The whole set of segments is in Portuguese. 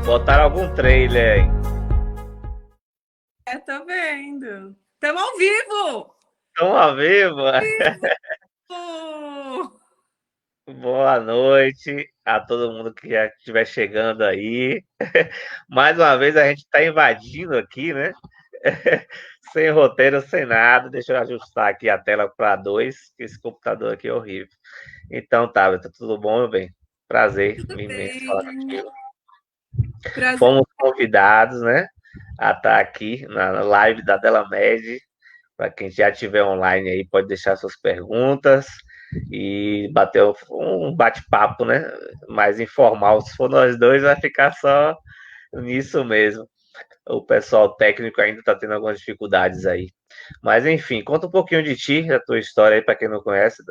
Botaram algum trailer aí. Tô vendo. Estamos ao vivo! Estão ao vivo? Oh! Boa noite a todo mundo que já estiver chegando aí. Mais uma vez a gente está invadindo aqui, né? Sem roteiro, sem nada. Deixa eu ajustar aqui a tela para dois, que esse computador aqui é horrível. Então, tá tudo bom, meu bem? Prazer Tudo imenso falar bem. contigo. Prazer. Fomos convidados, né? A estar aqui na live da Delamed. Para quem já estiver online aí, pode deixar suas perguntas e bater um bate-papo, né? Mais informal. Se for nós dois, vai ficar só nisso mesmo. O pessoal técnico ainda está tendo algumas dificuldades aí. Mas enfim, conta um pouquinho de ti, da tua história aí, para quem não conhece.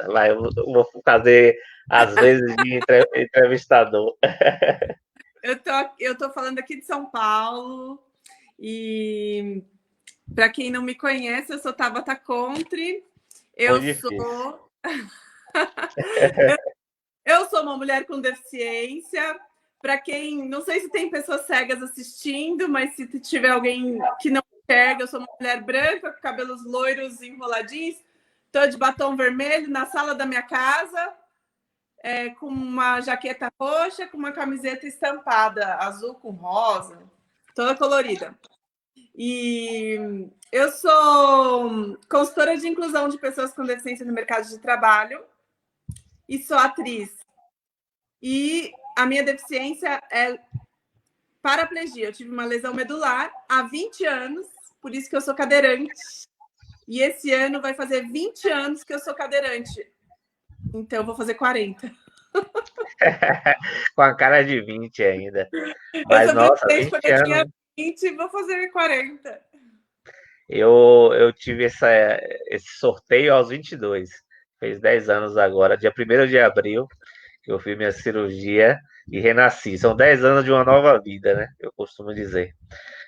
Vai, eu vou fazer às vezes de entrevistador. Eu tô falando aqui de São Paulo e para quem não me conhece, eu sou Tabata Contri. Eu Muito difícil. sou eu sou uma mulher com deficiência. Para quem, não sei se tem pessoas cegas assistindo, mas se tiver alguém que não enxerga, eu sou uma mulher branca com cabelos loiros enroladinhos. Estou de batom vermelho na sala da minha casa. Com uma jaqueta roxa, com uma camiseta estampada, azul com rosa, toda colorida. E eu sou consultora de inclusão de pessoas com deficiência no mercado de trabalho e sou atriz. E a minha deficiência é paraplegia. Eu tive uma lesão medular há 20 anos, por isso que eu sou cadeirante. E esse ano vai fazer 20 anos que eu sou cadeirante. Então, eu vou fazer 40. Com a cara de 20 ainda. Eu Mas, sou nossa, presidente quando 20 eu tinha anos. 20 e vou fazer 40. Eu tive esse sorteio aos 22. Fez 10 anos agora, dia 1º de abril, que eu fiz minha cirurgia e renasci. São 10 anos de uma nova vida, né? Eu costumo dizer.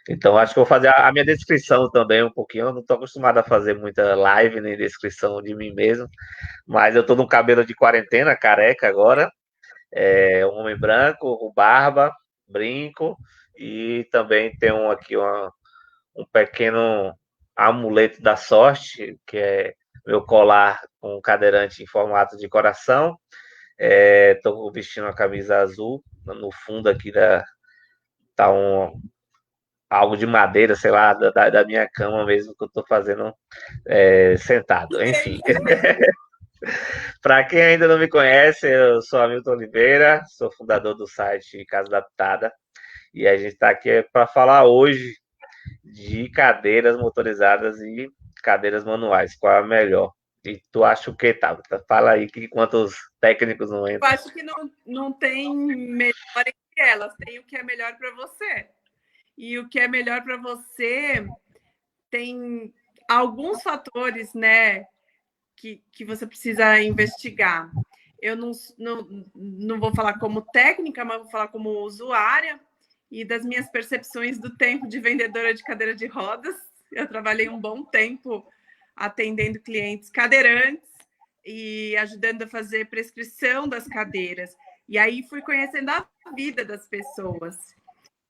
Então, acho que eu vou fazer a minha descrição também um pouquinho. Eu não estou acostumado a fazer muita live nem descrição de mim mesmo, mas eu estou no cabelo de quarentena, careca agora. Um homem branco, com barba, brinco, e também tem um pequeno amuleto da sorte, que é meu colar com um cadeirante em formato de coração. Estou vestindo uma camisa azul. No fundo aqui tá algo de madeira, sei lá, da minha cama mesmo que eu estou fazendo sentado. Enfim, para quem ainda não me conhece, eu sou Hamilton Oliveira, sou fundador do site Casa Adaptada, e a gente está aqui para falar hoje de cadeiras motorizadas e cadeiras manuais. Qual é a melhor? E tu acha o que, tá? Fala aí que quantos técnicos não Eu entram. acho que não tem melhor entre elas, tem o que é melhor para você. E o que é melhor para você tem alguns fatores, né, que você precisa investigar. Eu não vou falar como técnica, mas vou falar como usuária e das minhas percepções do tempo de vendedora de cadeira de rodas. Eu trabalhei um bom tempo atendendo clientes cadeirantes e ajudando a fazer prescrição das cadeiras. E aí fui conhecendo a vida das pessoas.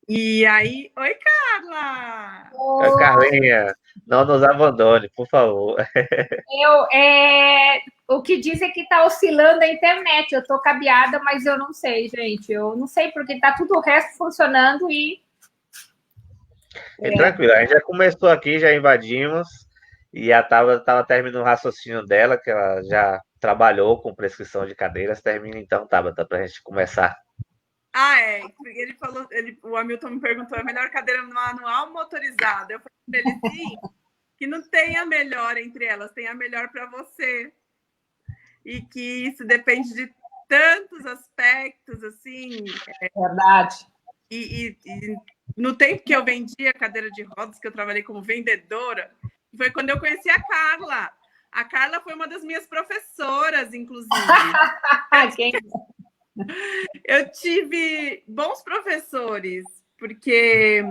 E aí, oi, Carla! Carlinha, não nos abandone, por favor. O que diz é que está oscilando a internet. Eu estou cabeada, mas eu não sei, gente. Eu não sei, porque está tudo o resto funcionando e. Tranquilo, a gente já começou aqui, já invadimos, e a tava terminando o raciocínio dela, que ela já trabalhou com prescrição de cadeiras. Termina então, Tabata, para a gente começar. Ele falou, o Hamilton me perguntou: é melhor cadeira manual ou motorizada? Eu falei para ele sim, que não tem a melhor entre elas, tem a melhor para você. E que isso depende de tantos aspectos, assim. Verdade. E no tempo que eu vendia cadeira de rodas, que eu trabalhei como vendedora, foi quando eu conheci a Carla. A Carla foi uma das minhas professoras, inclusive. Eu tive bons professores, porque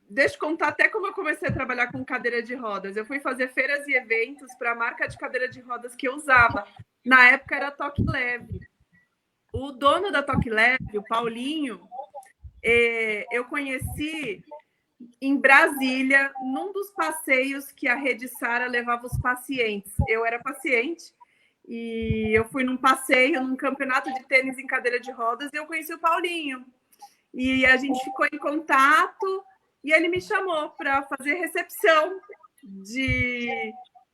deixa eu contar até como eu comecei a trabalhar com cadeira de rodas. Eu fui fazer feiras e eventos para a marca de cadeira de rodas que eu usava. Na época era Toque Leve. O dono da Toque Leve, o Paulinho, eu conheci em Brasília, num dos passeios que a Rede Sara levava os pacientes. Eu era paciente e eu fui num passeio, num campeonato de tênis em cadeira de rodas, e eu conheci o Paulinho. E a gente ficou em contato e ele me chamou para fazer recepção de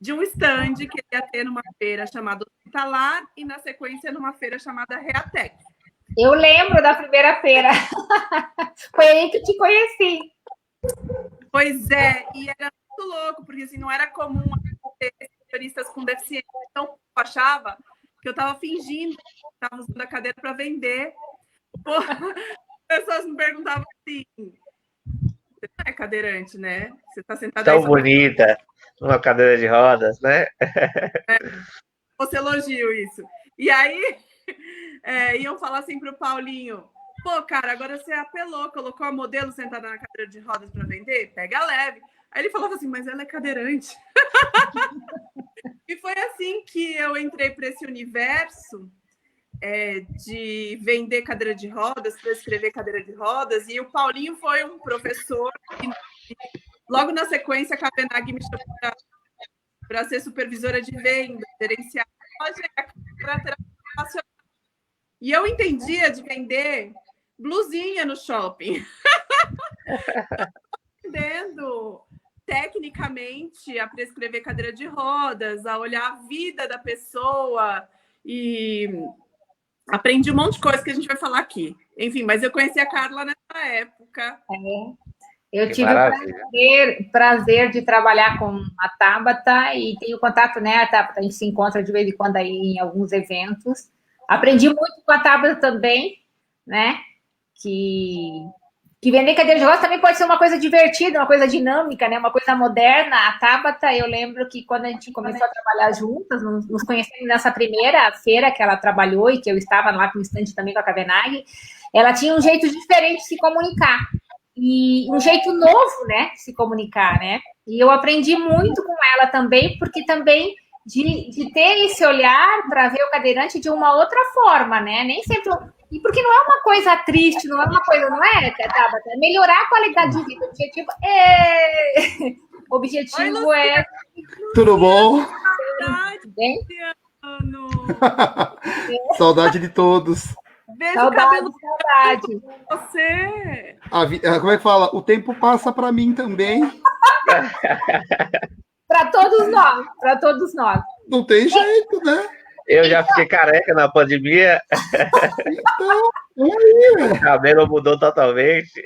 um stand que ele ia ter numa feira chamada Hospitalar e, na sequência, numa feira chamada Reatec. Eu lembro da primeira feira. Foi aí que te conheci. Pois é, e era muito louco, porque assim, não era comum ter turistas com deficiência. Então, eu achava que eu estava fingindo que estava usando a cadeira para vender. Pô, as pessoas me perguntavam assim: você não é cadeirante, né? Você está sentada Tão aí bonita, numa cadeira de rodas, né? Você elogio isso. E aí, iam falar assim para o Paulinho: pô, cara, agora você apelou, colocou a modelo sentada na cadeira de rodas para vender? Pega leve. Aí ele falava assim: mas ela é cadeirante. E foi assim que eu entrei para esse universo de vender cadeira de rodas, prescrever cadeira de rodas. E o Paulinho foi um professor. E logo na sequência, a Kabenag me chamou para ser supervisora de venda, gerenciar a loja para terapia ocupacional. E eu entendia de vender blusinha no shopping. Entendendo tecnicamente a prescrever cadeira de rodas, a olhar a vida da pessoa, e aprendi um monte de coisa que a gente vai falar aqui. Enfim, mas eu conheci a Carla nessa época. Eu tive o prazer de trabalhar com a Tabata e tenho contato, né, a Tabata, a gente se encontra de vez em quando aí em alguns eventos. Aprendi muito com a Tabata também, né, que vender cadeira de rodas também pode ser uma coisa divertida, uma coisa dinâmica, né, uma coisa moderna. A Tabata, eu lembro que quando a gente começou a trabalhar juntas, nos conhecemos nessa primeira feira que ela trabalhou e que eu estava lá com o stand também com a Kabenag, ela tinha um jeito diferente de se comunicar. E um jeito novo, né, de se comunicar, né? E eu aprendi muito com ela também, porque também de ter esse olhar para ver o cadeirante de uma outra forma, né? Nem sempre... E porque não é uma coisa triste, não é uma coisa, não é, Tabata? É melhorar a qualidade de vida. O objetivo Oi, é... Tudo bom? Bem? Saudade de todos. Beijo, Saudade. Você. Como é que fala? O tempo passa para mim também. Para todos nós. Não tem jeito, né? Eu já fiquei careca na pandemia. Então, aí, o cabelo mudou totalmente.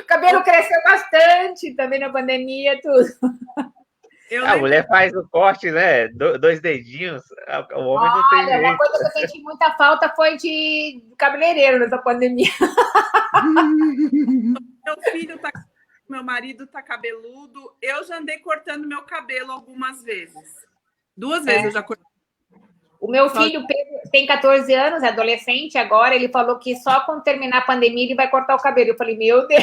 O cabelo cresceu bastante também na pandemia, tudo. A mulher faz o corte, né? 2 dedinhos. O homem não tem jeito. Uma coisa que eu senti muita falta foi de cabeleireiro nessa pandemia. Meu marido tá cabeludo. Eu já andei cortando meu cabelo algumas vezes. 2 vezes eu já cortei. O meu filho Pedro tem 14 anos, é adolescente agora. Ele falou que só quando terminar a pandemia ele vai cortar o cabelo. Eu falei, meu Deus.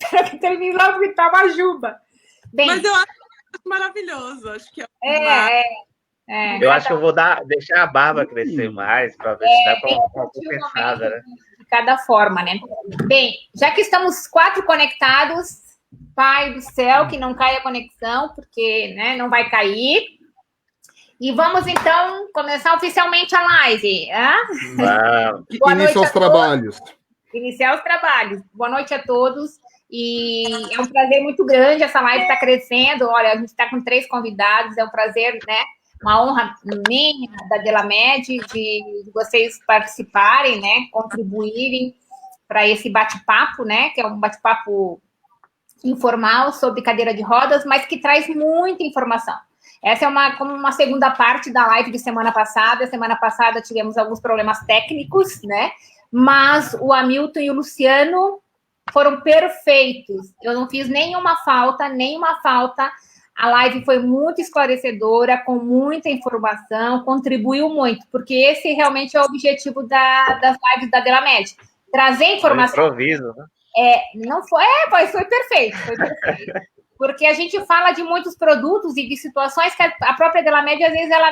Espero que termine logo, porque tá uma juba. Bem, mas eu acho maravilhoso. Acho que eu acho que eu vou deixar a barba crescer mais para ver se dá para uma compensada, né? De cada forma, né? Bem, já que estamos 4 conectados, Pai do céu, que não caia a conexão, porque, né, não vai cair. E vamos, então, começar oficialmente a live. Iniciar os trabalhos. Iniciar os trabalhos. Boa noite a todos. E é um prazer muito grande, essa live está crescendo. Olha, a gente está com 3 convidados, é um prazer, né? Uma honra minha, da Delamed, de vocês participarem, né? Contribuírem para esse bate-papo, né? Que é um bate-papo informal sobre cadeira de rodas, mas que traz muita informação. Essa é como uma segunda parte da live de semana passada. Semana passada tivemos alguns problemas técnicos, né? Mas o Hamilton e o Luciano foram perfeitos. Eu não fiz nenhuma falta. A live foi muito esclarecedora, com muita informação, contribuiu muito, porque esse realmente é o objetivo das lives da Delamed. Trazer informação. Improviso, né? Não foi, foi perfeito. Porque a gente fala de muitos produtos e de situações que a própria Delamed, às vezes, ela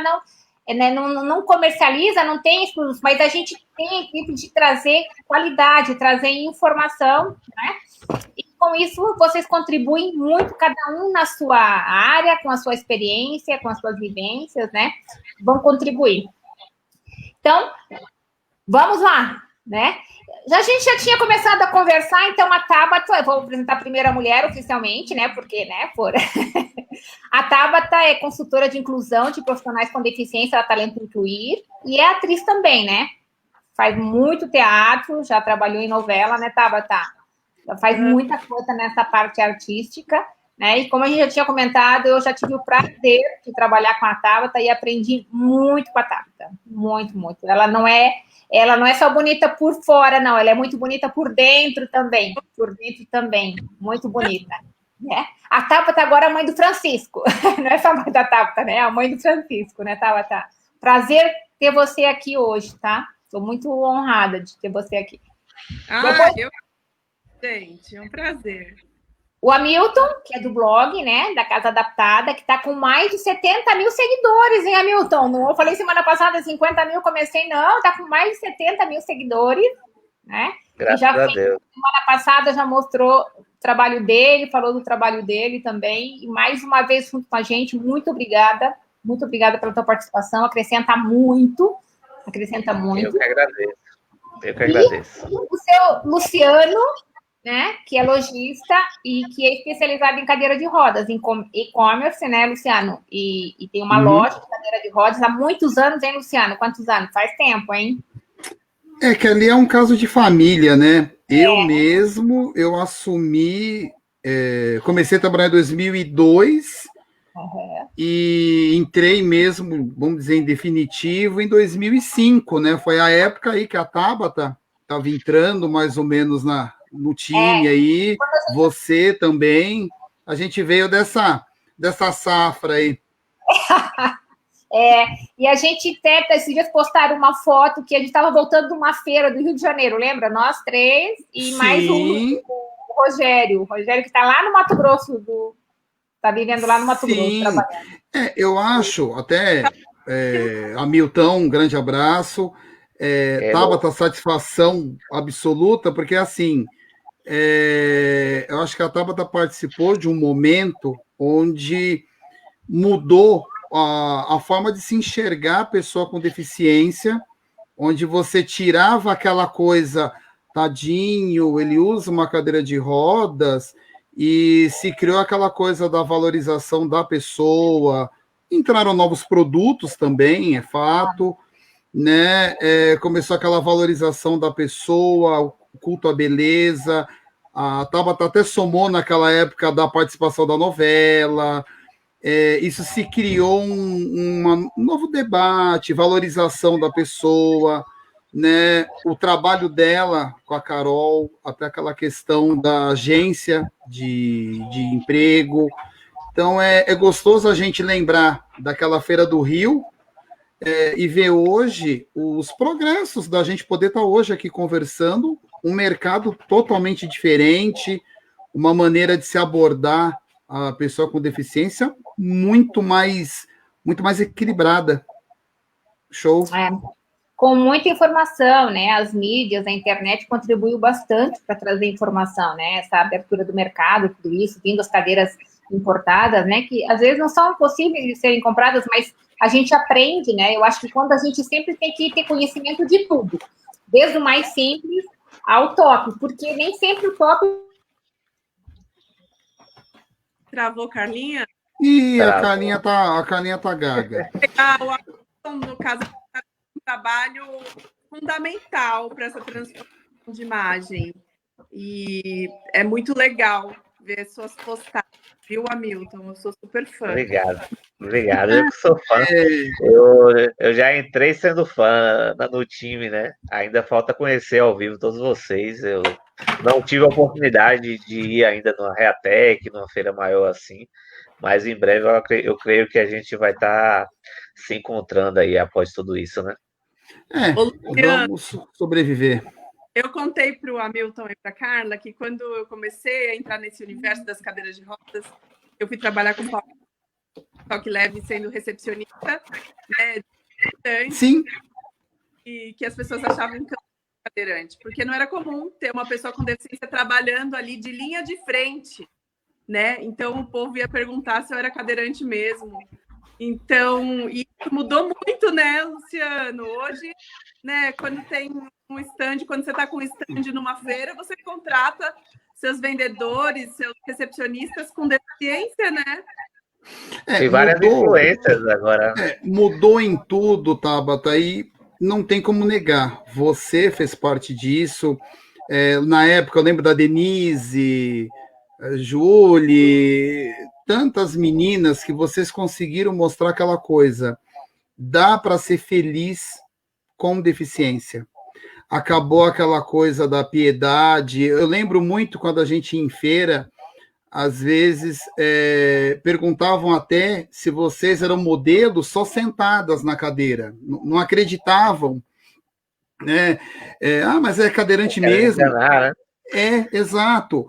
né, não comercializa, não tem exclusivos, mas a gente tem a equipe de trazer qualidade, trazer informação, né? E com isso vocês contribuem muito, cada um na sua área, com a sua experiência, com as suas vivências, né? Vão contribuir. Então, vamos lá, né? A gente já tinha começado a conversar, então a Tabata, eu vou apresentar a primeira mulher oficialmente, né? Porque, né, a Tabata é consultora de inclusão de profissionais com deficiência, ela Talento Incluir, e é atriz também, né? Faz muito teatro, já trabalhou em novela, né, Tabata? Ela faz muita coisa nessa parte artística, né? E como a gente já tinha comentado, eu já tive o prazer de trabalhar com a Tabata e aprendi muito com a Tabata. Muito, muito. Ela não é só bonita por fora, não. Ela é muito bonita por dentro também. Por dentro também. Muito bonita. Né? A Tabata agora é a mãe do Francisco. Não é só a mãe da Tabata, né? É a mãe do Francisco, né, Tabata? Prazer ter você aqui hoje, tá? Estou muito honrada de ter você aqui. Gente, é um prazer. O Hamilton, que é do blog, né, da Casa Adaptada, que está com mais de 70 mil seguidores, hein, Hamilton? Não, eu falei semana passada 50 mil, comecei, não, está com mais de 70 mil seguidores, né? Graças a Deus. Semana passada já mostrou o trabalho dele, falou do trabalho dele também, e mais uma vez junto com a gente, muito obrigada pela tua participação, acrescenta muito. Eu que agradeço. E o seu Luciano, né, que é lojista e que é especializado em cadeira de rodas, em e-commerce, né, Luciano? E tem uma loja de cadeira de rodas há muitos anos, hein, Luciano? Quantos anos? Faz tempo, hein? É que ali é um caso de família, né? Eu assumi, comecei a trabalhar em 2002 e entrei mesmo, vamos dizer, em definitivo em 2005, né? Foi a época aí que a Tabata estava entrando mais ou menos no time aí, você também, a gente veio dessa safra aí. E a gente tenta, esses dias, postar uma foto que a gente estava voltando de uma feira do Rio de Janeiro, lembra? Nós três e Sim. Mais o Rogério que está lá no Mato Grosso, está vivendo lá no Mato Grosso, trabalhando. Eu acho, até, Hamilton, um grande abraço, Tabata, satisfação absoluta, porque assim, eu acho que a Tabata participou de um momento onde mudou a forma de se enxergar a pessoa com deficiência, onde você tirava aquela coisa, tadinho, ele usa uma cadeira de rodas, e se criou aquela coisa da valorização da pessoa, entraram novos produtos também, é fato, né? Começou aquela valorização da pessoa, o culto à beleza, a Tabata até somou naquela época da participação da novela, isso se criou um novo debate, valorização da pessoa, né? O trabalho dela com a Carol, até aquela questão da agência de emprego. Então, é gostoso a gente lembrar daquela Feira do Rio e ver hoje os progressos da gente poder estar hoje aqui conversando, um mercado totalmente diferente, uma maneira de se abordar a pessoa com deficiência muito mais equilibrada. Show. Com muita informação, né? As mídias, a internet contribuiu bastante para trazer informação, né? Essa abertura do mercado, tudo isso, vindo as cadeiras importadas, né? Que às vezes não são possíveis de serem compradas, mas a gente aprende, né? Eu acho que quando a gente sempre tem que ter conhecimento de tudo, desde o mais simples ao top, porque nem sempre o top. Travou, Carlinha? Ih, a Carlinha tá gaga. No caso, um trabalho fundamental para essa transformação de imagem. E é muito legal ver suas postagens, viu, Hamilton? Eu sou super fã. Obrigado. Eu que sou fã. Eu já entrei sendo fã no time, né? Ainda falta conhecer ao vivo todos vocês. Eu não tive a oportunidade de ir ainda numa Reatec, numa feira maior assim, mas em breve eu creio que a gente vai estar se encontrando aí após tudo isso, né? Vamos sobreviver. Eu contei para o Hamilton e para a Carla que quando eu comecei a entrar nesse universo das cadeiras de rodas, eu fui trabalhar com toque leve sendo recepcionista, né, Sim. E que as pessoas achavam que eu era cadeirante, porque não era comum ter uma pessoa com deficiência trabalhando ali de linha de frente, né? Então o povo ia perguntar se eu era cadeirante mesmo. Então, isso mudou muito, né, Luciano? Hoje, né, quando tem um stand, quando você está com um stand numa feira, você contrata seus vendedores, seus recepcionistas com deficiência, né? Tem várias influências agora. Mudou em tudo, Tabata, e não tem como negar. Você fez parte disso. Na época, eu lembro da Denise, a Julie, tantas meninas que vocês conseguiram mostrar aquela coisa. Dá para ser feliz com deficiência. Acabou aquela coisa da piedade. Eu lembro muito quando a gente ia em feira, às vezes perguntavam até se vocês eram modelos só sentadas na cadeira, não acreditavam, né? Mas é cadeirante mesmo. Enganar, né? Exato.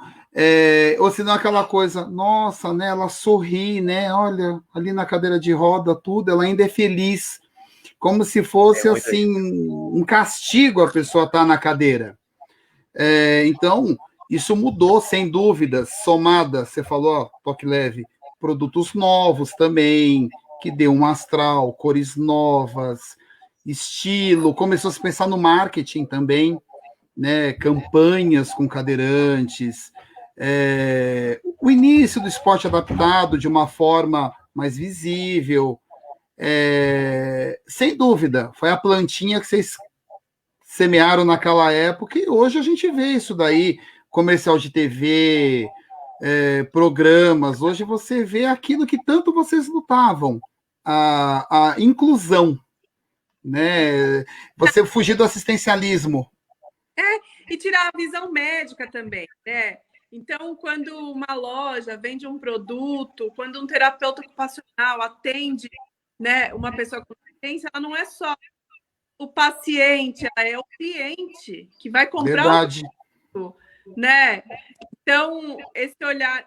Ou senão aquela coisa, nossa, né? Ela sorri, né? Olha, ali na cadeira de roda, tudo, ela ainda é feliz, como se fosse assim um castigo a pessoa estar na cadeira. Então isso mudou, sem dúvidas, somada, você falou, ó, toque leve, produtos novos também, que deu um astral, cores novas, estilo, começou a se pensar no marketing também, né, campanhas com cadeirantes, o início do esporte adaptado de uma forma mais visível, sem dúvida, foi a plantinha que vocês semearam naquela época, e hoje a gente vê isso daí, comercial de TV, programas. Hoje você vê aquilo que tanto vocês lutavam, a inclusão, né? Você fugir do assistencialismo. E tirar a visão médica também, né? Então, quando uma loja vende um produto, quando um terapeuta ocupacional atende, né, uma pessoa com deficiência, ela não é só o paciente, ela é o cliente que vai comprar. Verdade. O produto, né? Então, esse olhar,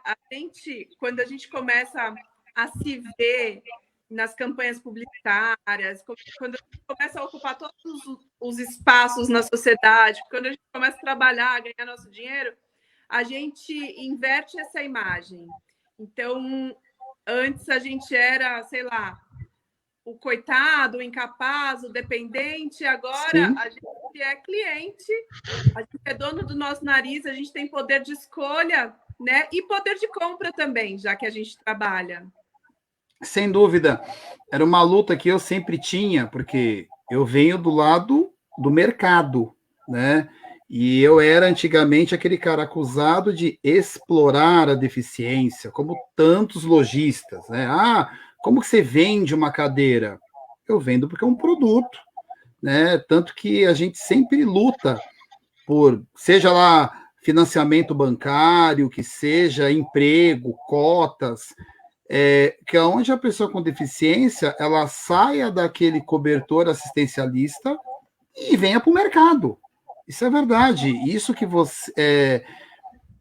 quando a gente começa a se ver nas campanhas publicitárias, quando a gente começa a ocupar todos os espaços na sociedade, quando a gente começa a trabalhar, a ganhar nosso dinheiro, a gente inverte essa imagem. Então, antes a gente era, sei lá, o coitado, o incapaz, o dependente, agora Sim. a gente é cliente, a gente é dono do nosso nariz, a gente tem poder de escolha, né? E poder de compra também, já que a gente trabalha. Sem dúvida. Era uma luta que eu sempre tinha, porque eu venho do lado do mercado, né? E eu era antigamente aquele cara acusado de explorar a deficiência, como tantos lojistas, né? Como que você vende uma cadeira? Eu vendo porque é um produto, né? Tanto que a gente sempre luta por, seja lá financiamento bancário, que seja emprego, cotas, que é onde a pessoa com deficiência ela saia daquele cobertor assistencialista e venha para o mercado. Isso é verdade. Isso que você,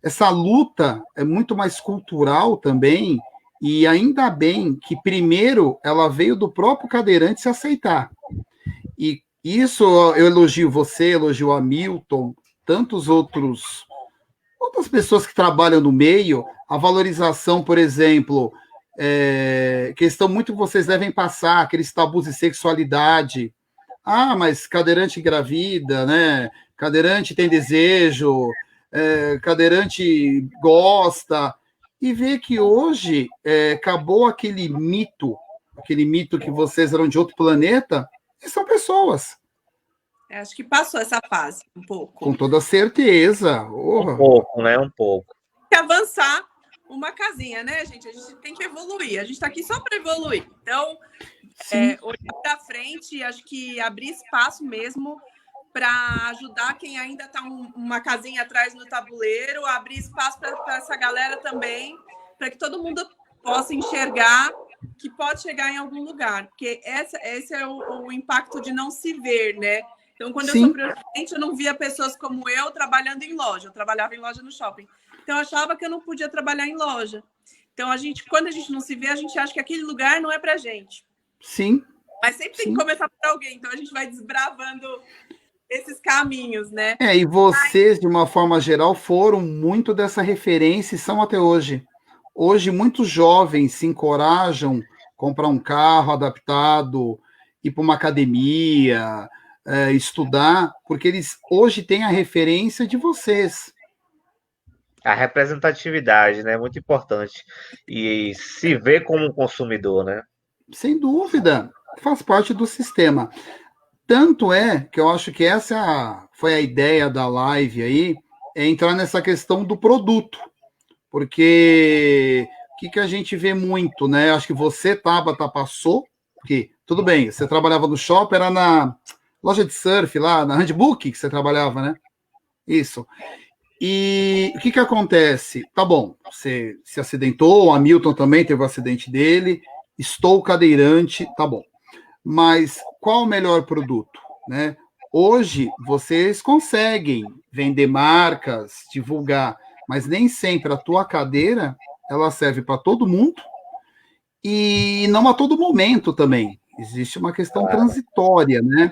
essa luta é muito mais cultural também. E ainda bem que primeiro ela veio do próprio cadeirante se aceitar. E isso eu elogio você, elogio a Milton, tantos outras pessoas que trabalham no meio, a valorização, por exemplo, questão muito que vocês devem passar, aqueles tabus de sexualidade. Mas cadeirante engravida, né? Cadeirante tem desejo, cadeirante gosta. E ver que hoje acabou aquele mito que vocês eram de outro planeta, e são pessoas. Acho que passou essa fase um pouco. Com toda certeza. Um pouco, né? Um pouco. Tem que avançar uma casinha, né, gente? A gente tem que evoluir. A gente está aqui só para evoluir. Então, olhar para frente, acho que abrir espaço mesmo para ajudar quem ainda está uma casinha atrás no tabuleiro, abrir espaço para essa galera também, para que todo mundo possa enxergar que pode chegar em algum lugar, porque esse é o impacto de não se ver, né? Então, quando Sim. eu sou presidente, eu não via pessoas como eu trabalhando em loja, eu trabalhava em loja no shopping, então eu achava que eu não podia trabalhar em loja. Então, quando a gente não se vê, a gente acha que aquele lugar não é para gente. Sim. Mas sempre tem que começar por alguém, então a gente vai desbravando esses caminhos, né? E vocês, de uma forma geral, foram muito dessa referência e são até hoje. Hoje, muitos jovens se encorajam a comprar um carro adaptado, ir para uma academia, estudar, porque eles hoje têm a referência de vocês. A representatividade, né? É muito importante. E se ver como um consumidor, né? Sem dúvida, faz parte do sistema. Tanto é que eu acho que essa foi a ideia da live aí, é entrar nessa questão do produto. Porque o que a gente vê muito, né? Acho que você, Tabata, passou, porque, tudo bem, você trabalhava no shopping, era na loja de surf lá, na Handbook que você trabalhava, né? Isso. E o que acontece? Tá bom, você se acidentou, o Hamilton também teve o acidente dele, estou cadeirante, tá bom. Mas qual o melhor produto, né? Hoje vocês conseguem vender marcas, divulgar, mas nem sempre a tua cadeira ela serve para todo mundo e não a todo momento também. Existe uma questão transitória, né?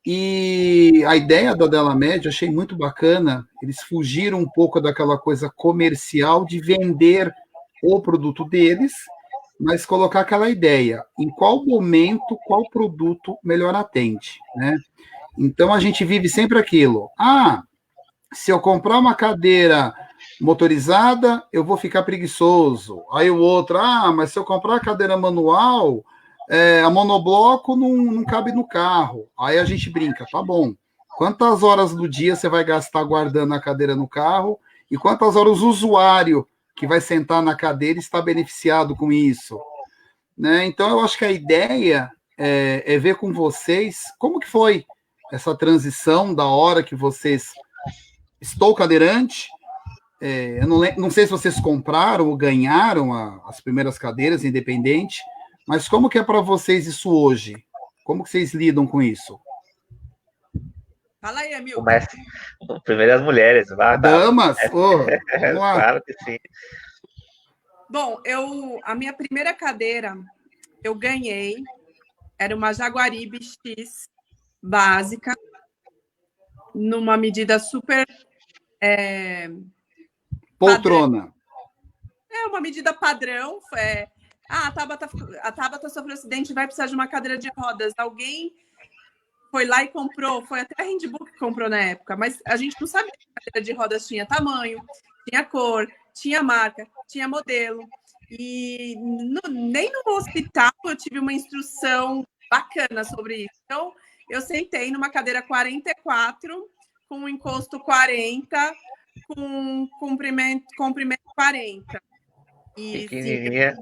E a ideia da Delamed, achei muito bacana. Eles fugiram um pouco daquela coisa comercial de vender o produto deles, mas colocar aquela ideia, em qual momento, qual produto melhor atende, né? Então, a gente vive sempre aquilo. Se eu comprar uma cadeira motorizada, eu vou ficar preguiçoso. Aí o outro, mas se eu comprar a cadeira manual, a monobloco não cabe no carro. Aí a gente brinca, tá bom. Quantas horas do dia você vai gastar guardando a cadeira no carro e quantas horas o usuário que vai sentar na cadeira está beneficiado com isso? Né? Então, eu acho que a ideia é ver com vocês como que foi essa transição da hora que vocês... Estou cadeirante, eu não sei se vocês compraram ou ganharam as primeiras cadeiras independente, mas como que é para vocês isso hoje? Como que vocês lidam com isso? Fala aí, Hamilton. Começa. Primeiro as mulheres. Damas? Vamos lá. Claro que sim. Bom, a minha primeira cadeira eu ganhei, era uma Jaguaribe X básica, numa medida super... poltrona. Padrão. Uma medida padrão. A Tabata sofreu acidente e vai precisar de uma cadeira de rodas. Alguém foi lá e comprou, foi até a Handbook que comprou na época, mas a gente não sabia que a cadeira de rodas tinha tamanho, tinha cor, tinha marca, tinha modelo. E nem no hospital eu tive uma instrução bacana sobre isso. Então, eu sentei numa cadeira 44, com um encosto 40, com comprimento 40. E pequenininha.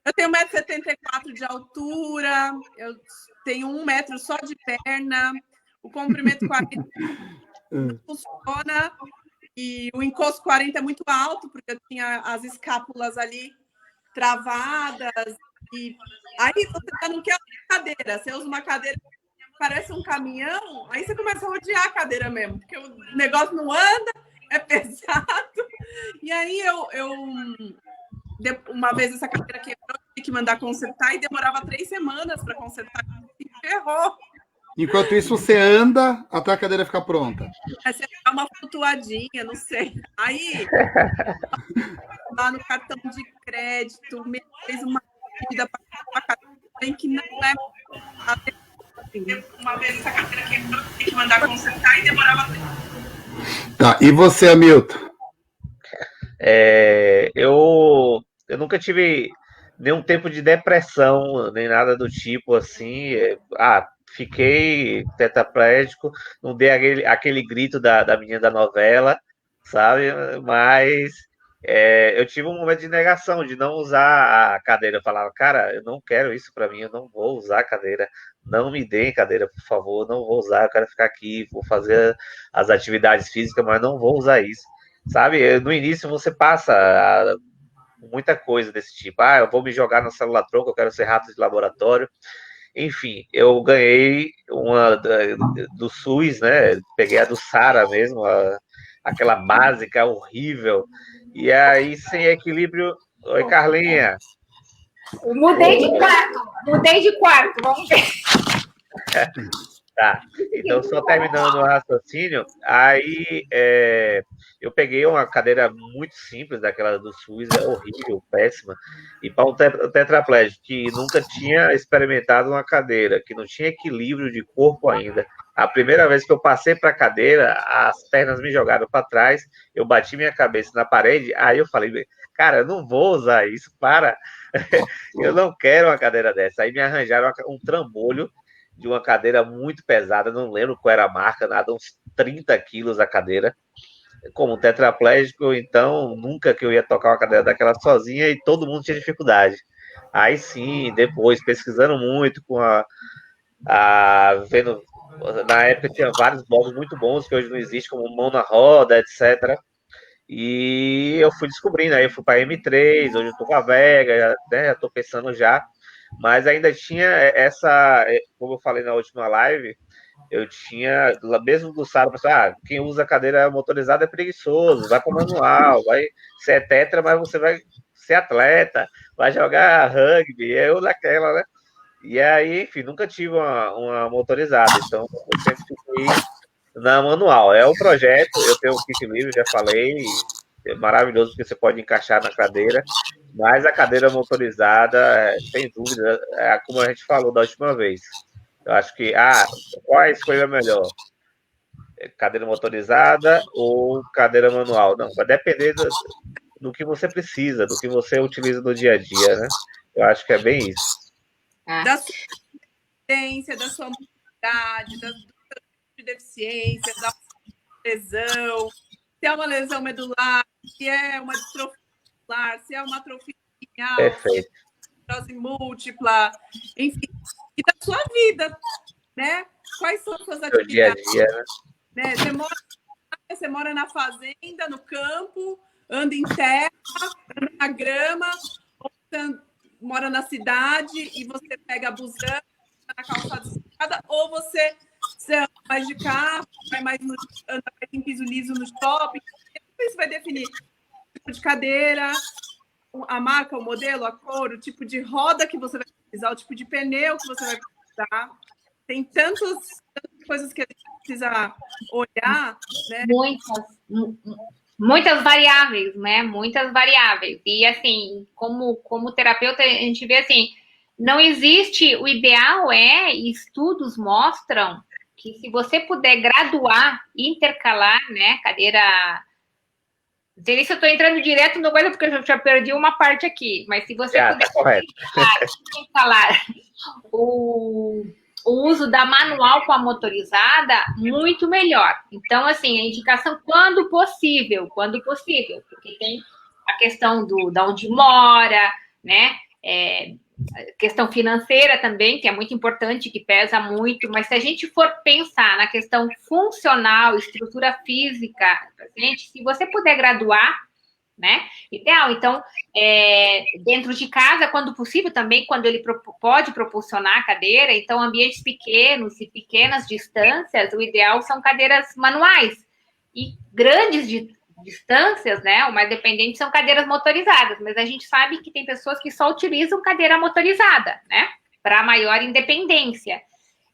Eu tenho 1,74 m de altura, eu tenho 1 metro só de perna, o comprimento 40 não funciona, e o encosto 40 é muito alto, porque eu tinha as escápulas ali travadas, e aí você não quer uma cadeira, você usa uma cadeira que parece um caminhão, aí você começa a odiar a cadeira mesmo, porque o negócio não anda, é pesado, e aí uma vez essa cadeira quebrou, tive que mandar consertar e demorava 3 semanas para consertar, e ferrou. Enquanto isso, você anda até a cadeira ficar pronta. Você dá uma flutuadinha, não sei. Aí, lá no cartão de crédito, me fez uma medida para a cadeira que não é... Uma vez essa cadeira quebrou, tive que mandar consertar e demorava... Tá, e você, Hamilton? Eu nunca tive nenhum tempo de depressão, nem nada do tipo assim. Fiquei tetraplégico, não dei aquele grito da menina da novela, sabe? Mas eu tive um momento de negação, de não usar a cadeira. Eu falava, cara, eu não quero isso para mim, eu não vou usar a cadeira. Não me deem cadeira, por favor, não vou usar, eu quero ficar aqui, vou fazer as atividades físicas, mas não vou usar isso. Sabe, no início você passa muita coisa desse tipo. Eu vou me jogar na célula tronco, eu quero ser rato de laboratório. Enfim, eu ganhei uma do SUS, né? Peguei a do Sara mesmo, aquela básica horrível. E aí, sem equilíbrio... Oi, Carlinha. Mudei de quarto, vamos ver. Tá, então só terminando o raciocínio, aí eu peguei uma cadeira muito simples, daquela do SUS, horrível, péssima, e para um tetraplégico que nunca tinha experimentado uma cadeira, que não tinha equilíbrio de corpo ainda. A primeira vez que eu passei para a cadeira, as pernas me jogaram para trás, eu bati minha cabeça na parede, aí eu falei, cara, eu não vou usar isso, para, eu não quero uma cadeira dessa. Aí me arranjaram um trambolho de uma cadeira muito pesada, não lembro qual era a marca, nada, uns 30 quilos a cadeira. Como tetraplégico, então nunca que eu ia tocar uma cadeira daquela sozinha e todo mundo tinha dificuldade. Aí sim, depois, pesquisando muito, vendo, na época tinha vários blogs muito bons que hoje não existe, como Mão na Roda, etc. E eu fui descobrindo, aí eu fui para M3, hoje eu tô com a Vega, né, já tô pensando já, mas ainda tinha essa, como eu falei na última live, eu tinha, mesmo do Sara, quem usa cadeira motorizada é preguiçoso, vai para manual, vai ser tetra, mas você vai ser atleta, vai jogar rugby, eu naquela, né? E aí, enfim, nunca tive uma motorizada, então eu sempre fiquei na manual. É um projeto, eu tenho o kit livre, já falei, é maravilhoso porque você pode encaixar na cadeira, mas a cadeira motorizada, sem dúvida, é como a gente falou da última vez. Eu acho que, qual a escolha melhor? Cadeira motorizada ou cadeira manual? Não, vai depender do que você precisa, do que você utiliza no dia a dia, né? Eu acho que é bem isso. Da sua deficiência, da sua mobilidade, da de deficiência, da lesão, se é uma lesão medular, se é uma distrofia muscular, se é uma atrofia espinhal, Perfeito. esclerose múltipla, enfim, e da sua vida, né? Quais são as suas atividades? Dia a dia, né? Você mora na fazenda, no campo, anda em terra, anda na grama, ou você mora na cidade e você pega a busão na calçada escada, ou você anda mais de carro, anda mais em piso liso no shopping. Isso vai definir o tipo de cadeira, a marca, o modelo, a cor, o tipo de roda que você vai precisar, o tipo de pneu que você vai precisar. Tem tantas coisas que a gente precisa olhar, né? Muitas variáveis, né? Muitas variáveis. E, assim, como terapeuta, a gente vê, assim, não existe... O ideal estudos mostram que se você puder graduar, intercalar, né? Cadeira... Não sei se eu estou entrando direto no coisa, porque eu já perdi uma parte aqui. Mas se você puder intercalar o uso da manual com a motorizada, muito melhor. Então, assim, a indicação quando possível, porque tem a questão da onde mora, né? Questão financeira também, que é muito importante, que pesa muito, mas se a gente for pensar na questão funcional, estrutura física, gente, se você puder graduar, né? Ideal. Então, dentro de casa, quando possível, também quando ele pode proporcionar a cadeira, então, ambientes pequenos e pequenas distâncias, o ideal são cadeiras manuais. E grandes distâncias, né? O mais dependente são cadeiras motorizadas, mas a gente sabe que tem pessoas que só utilizam cadeira motorizada, né? Para maior independência.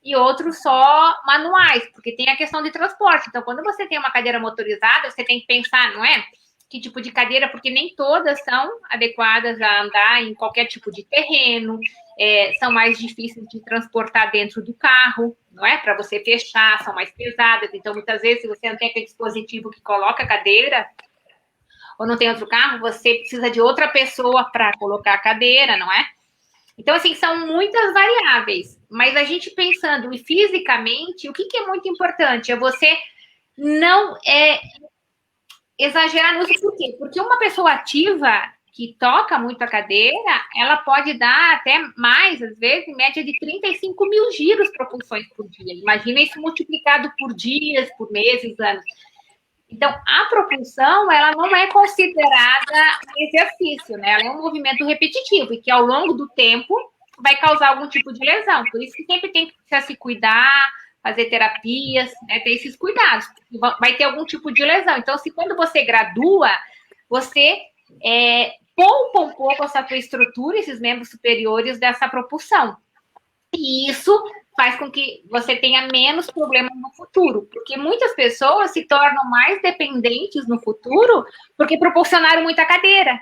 E outros só manuais, porque tem a questão de transporte. Então, quando você tem uma cadeira motorizada, você tem que pensar, não é? Que tipo de cadeira, porque nem todas são adequadas a andar em qualquer tipo de terreno, são mais difíceis de transportar dentro do carro, não é? Para você fechar, são mais pesadas. Então, muitas vezes, se você não tem aquele dispositivo que coloca a cadeira, ou não tem outro carro, você precisa de outra pessoa para colocar a cadeira, não é? Então, assim, são muitas variáveis. Mas a gente pensando e fisicamente, o que é muito importante? É você não exagerar no uso. Por quê? Porque uma pessoa ativa que toca muito a cadeira, ela pode dar até mais, às vezes, em média de 35 mil giros propulsões por dia. Imagina isso multiplicado por dias, por meses, anos. Então, a propulsão, ela não é considerada um exercício, né? Ela é um movimento repetitivo e que, ao longo do tempo, vai causar algum tipo de lesão. Por isso que sempre tem que se cuidar, fazer terapias, né, ter esses cuidados. Vai ter algum tipo de lesão. Então, se quando você gradua, você poupa um pouco essa tua estrutura, esses membros superiores dessa propulsão. E isso faz com que você tenha menos problemas no futuro, porque muitas pessoas se tornam mais dependentes no futuro porque proporcionaram muita cadeira,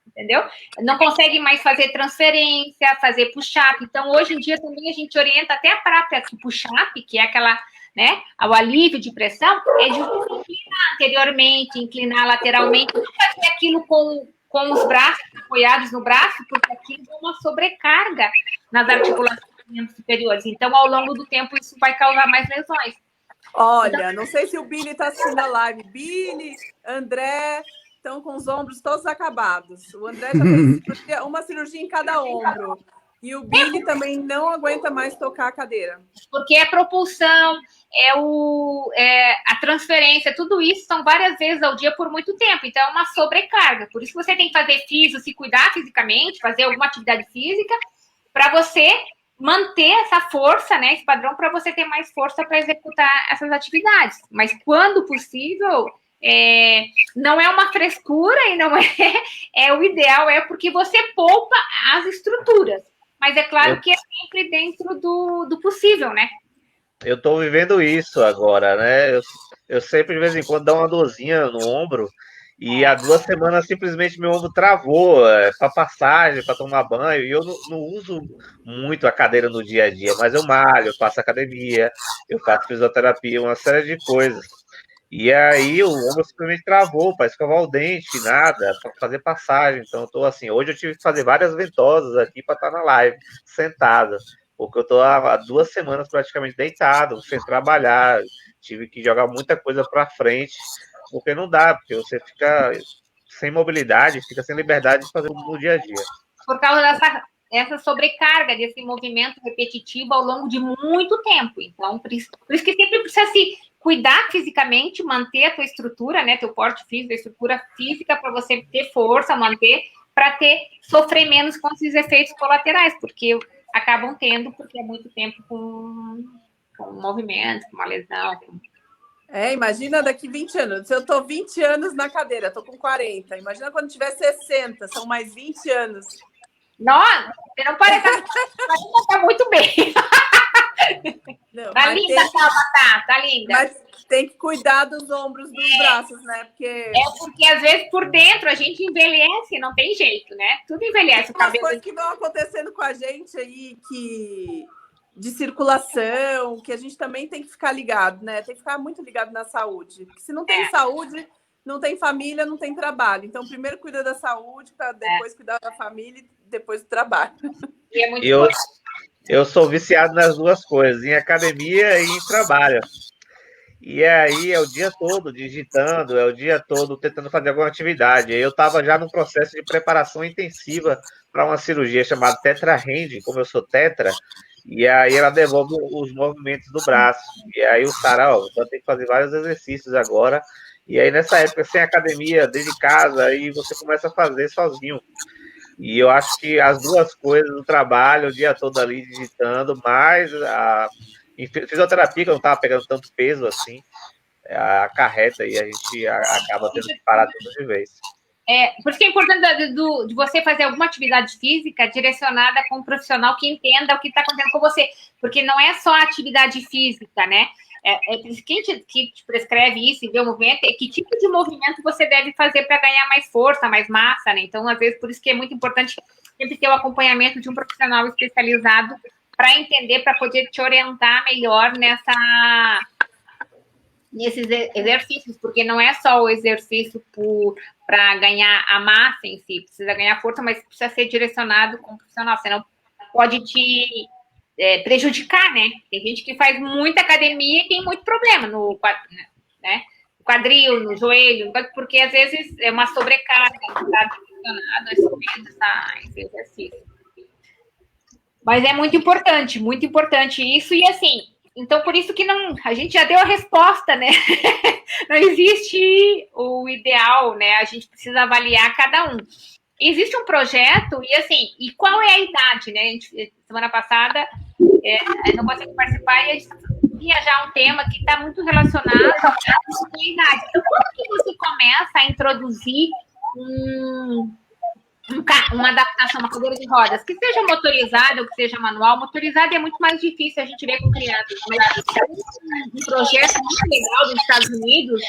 entendeu? Não conseguem mais fazer transferência, fazer push-up. Então, hoje em dia, também a gente orienta até a própria push-up, que é aquela, né, o alívio de pressão, é de inclinar anteriormente, inclinar lateralmente, não fazer aquilo com os braços apoiados no braço, porque aquilo é uma sobrecarga nas articulações superiores. Então, ao longo do tempo, isso vai causar mais lesões. Olha, não sei se o Billy está assistindo a live. Billy, André, estão com os ombros todos acabados. O André já fez uma cirurgia em cada ombro. E o Billy também não aguenta mais tocar a cadeira. Porque a propulsão, a transferência, tudo isso são várias vezes ao dia por muito tempo. Então, é uma sobrecarga. Por isso que você tem que fazer físio, se cuidar fisicamente, fazer alguma atividade física, para você manter essa força, né, esse padrão, para você ter mais força para executar essas atividades. Mas, quando possível, não é uma frescura e não o ideal, porque você poupa as estruturas. Mas é claro que é sempre dentro do possível, né? Eu tô vivendo isso agora, né? Eu sempre, de vez em quando, dou uma dorzinha no ombro e há 2 semanas simplesmente meu ombro travou para passagem, para tomar banho. E eu não uso muito a cadeira no dia a dia, mas eu malho, eu faço academia, eu faço fisioterapia, uma série de coisas. E aí o ombro simplesmente travou para escovar o dente, nada, para fazer passagem. Então eu tô assim, hoje eu tive que fazer várias ventosas aqui para estar na live, sentada, porque eu tô há 2 semanas praticamente deitado, sem trabalhar, tive que jogar muita coisa para frente, porque não dá, porque você fica sem mobilidade, fica sem liberdade de fazer no dia a dia. Por causa essa sobrecarga desse movimento repetitivo ao longo de muito tempo. Então, por isso que sempre precisa se cuidar fisicamente, manter a tua estrutura, né, teu porte físico, a estrutura física, para você ter força, manter, para sofrer menos com esses efeitos colaterais, porque acabam tendo, porque é muito tempo com movimento, com uma lesão. Imagina daqui 20 anos. Se eu tô 20 anos na cadeira, tô com 40. Imagina quando tiver 60, são mais 20 anos. Nossa, você não parece que tá muito bem. Não, tá linda, tá linda. Mas tem que cuidar dos ombros, dos braços, né? Porque às vezes por dentro a gente envelhece, não tem jeito, né? Tudo envelhece. Tem umas coisas que vão acontecendo com a gente aí, de circulação, que a gente também tem que ficar ligado, né? Tem que ficar muito ligado na saúde. Porque se não tem saúde, não tem família, não tem trabalho. Então, primeiro cuida da saúde, para depois cuidar da família e depois do trabalho. E é muito importante. Eu sou viciado nas duas coisas, em academia e em trabalho. E aí é o dia todo digitando, é o dia todo tentando fazer alguma atividade. Eu estava já num processo de preparação intensiva para uma cirurgia chamada Tetra Hand, como eu sou tetra, e aí ela devolve os movimentos do braço. E aí o cara, então tem que fazer vários exercícios agora. E aí nessa época, sem academia, dentro de casa, aí você começa a fazer sozinho. E eu acho que as duas coisas, o trabalho, o dia todo ali digitando, mais a fisioterapia, que eu não estava pegando tanto peso assim, acarreta e a gente acaba tendo que parar tudo de vez. Por isso que é importante de você fazer alguma atividade física direcionada com um profissional que entenda o que está acontecendo com você, porque não é só a atividade física, né? Quem te prescreve isso e vê o movimento, que tipo de movimento você deve fazer para ganhar mais força, mais massa, né? Então, às vezes, por isso que é muito importante sempre ter o acompanhamento de um profissional especializado para entender, para poder te orientar melhor nesses exercícios, porque não é só o exercício para ganhar a massa em si, precisa ganhar força, mas precisa ser direcionado com um profissional, senão pode te prejudicar, né? Tem gente que faz muita academia e tem muito problema no quadril, no joelho, porque às vezes é uma sobrecarga, não está direcionado esse exercício. Mas é muito importante isso, e assim, então por isso que a gente já deu a resposta, né? Não existe o ideal, né? A gente precisa avaliar cada um. Existe um projeto, e assim, e qual é a idade, né? Semana passada, eu não consegui participar, e a gente tinha já um tema que está muito relacionado à idade. Então, quando que você começa a introduzir uma adaptação, uma cadeira de rodas, que seja motorizada ou que seja manual. Motorizada é muito mais difícil a gente ver com crianças, mas tem um projeto muito legal dos Estados Unidos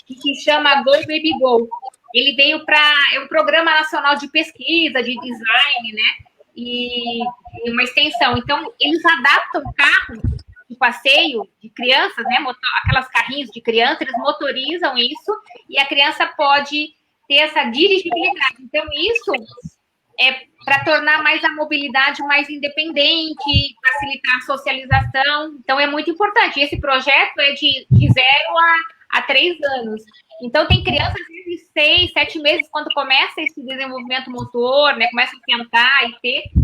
que se chama Go Baby Go. Ele veio é um programa nacional de pesquisa, de design, né? E uma extensão. Então, eles adaptam o carro de passeio de crianças, né? Aquelas carrinhos de criança, eles motorizam isso e a criança pode ter essa dirigibilidade. Então, isso é para tornar mais a mobilidade mais independente, facilitar a socialização. Então, é muito importante. Esse projeto é de 0 a 3 anos. Então, tem crianças de 6, 7 meses, quando começa esse desenvolvimento motor, né, começam a sentar e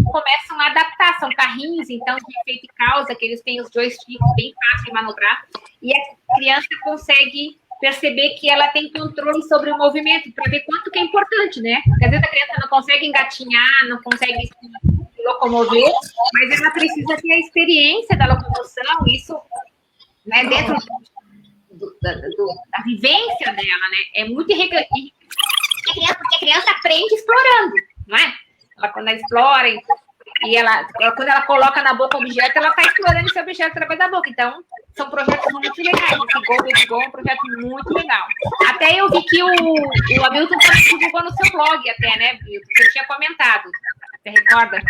começam a adaptar. São carrinhos, então, de efeito e causa, que eles têm os joysticks bem fácil de manobrar. E a criança consegue perceber que ela tem controle sobre o movimento, para ver quanto que é importante, né? Porque às vezes a criança não consegue engatinhar, não consegue se locomover, mas ela precisa ter a experiência da locomoção, isso, né, dentro da vivência dela, né? É muito enriquecedor, porque a criança aprende explorando, não é? Quando ela explora, quando ela coloca na boca o objeto, ela está explorando esse objeto através da boca. Então, são projetos muito legais. Esse Go Baby Go é um projeto muito legal. Até eu vi que o Hamilton divulgou no seu blog, até, né, Hamilton? Você tinha comentado. Você recorda?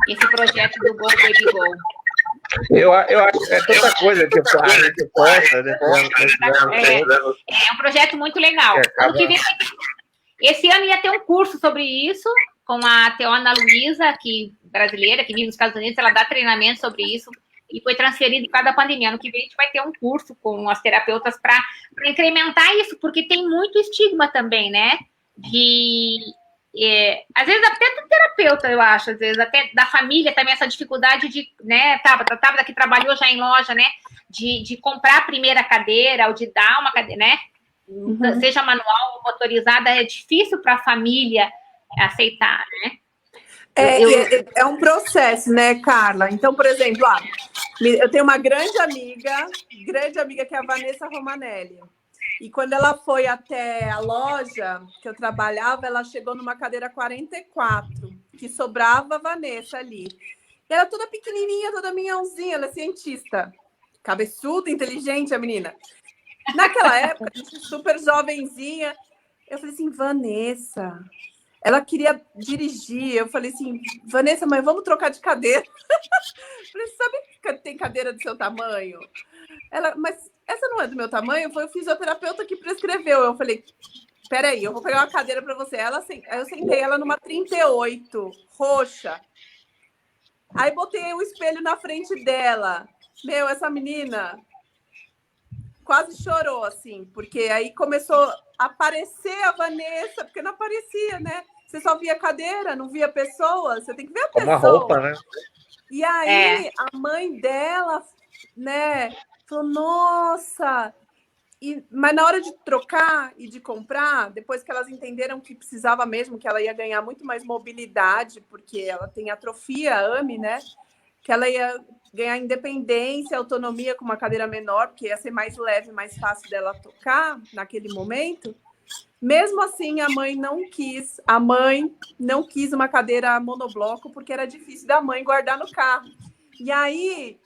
Esse projeto do Go Baby Go. Eu acho que é tanta coisa que posta, né? É um projeto muito legal. Esse ano ia ter um curso sobre isso, com a Teona Luiza, brasileira, que vive nos Estados Unidos, ela dá treinamento sobre isso, e foi transferido por causa da pandemia. Ano que vem a gente vai ter um curso com as terapeutas para incrementar isso, porque tem muito estigma também, né? Às vezes até do terapeuta, eu acho, às vezes até da família também, essa dificuldade de, né, Tabata que trabalhou já em loja, né, de comprar a primeira cadeira, ou de dar uma cadeira, né, seja manual ou motorizada, é difícil para a família aceitar, né? É um processo, né, Carla? Então, por exemplo, eu tenho uma grande amiga que é a Vanessa Romanelli. E quando ela foi até a loja que eu trabalhava, ela chegou numa cadeira 44, que sobrava a Vanessa ali. E ela toda pequenininha, toda minhãozinha, ela é cientista. Cabeçuda, inteligente, a menina. Naquela época, super jovenzinha, eu falei assim, Vanessa... Ela queria dirigir. Eu falei assim, Vanessa, mas vamos trocar de cadeira. Eu falei, sabe que tem cadeira do seu tamanho? Ela, mas essa não é do meu tamanho? Foi o fisioterapeuta que prescreveu. Eu falei, peraí, eu vou pegar uma cadeira para você. Aí eu sentei ela numa 38, roxa. Aí botei o espelho na frente dela. Meu, essa menina quase chorou, assim, porque aí começou a aparecer a Vanessa, porque não aparecia, né? Você só via cadeira, não via pessoa, você tem que ver a pessoa. Uma roupa, né? E aí a mãe dela, né, falou, nossa... Mas na hora de trocar e de comprar, depois que elas entenderam que precisava mesmo, que ela ia ganhar muito mais mobilidade, porque ela tem atrofia, AMI, né? Que ela ia ganhar independência, autonomia com uma cadeira menor, porque ia ser mais leve, mais fácil dela tocar naquele momento. Mesmo assim, a mãe não quis uma cadeira monobloco, porque era difícil da mãe guardar no carro. E aí,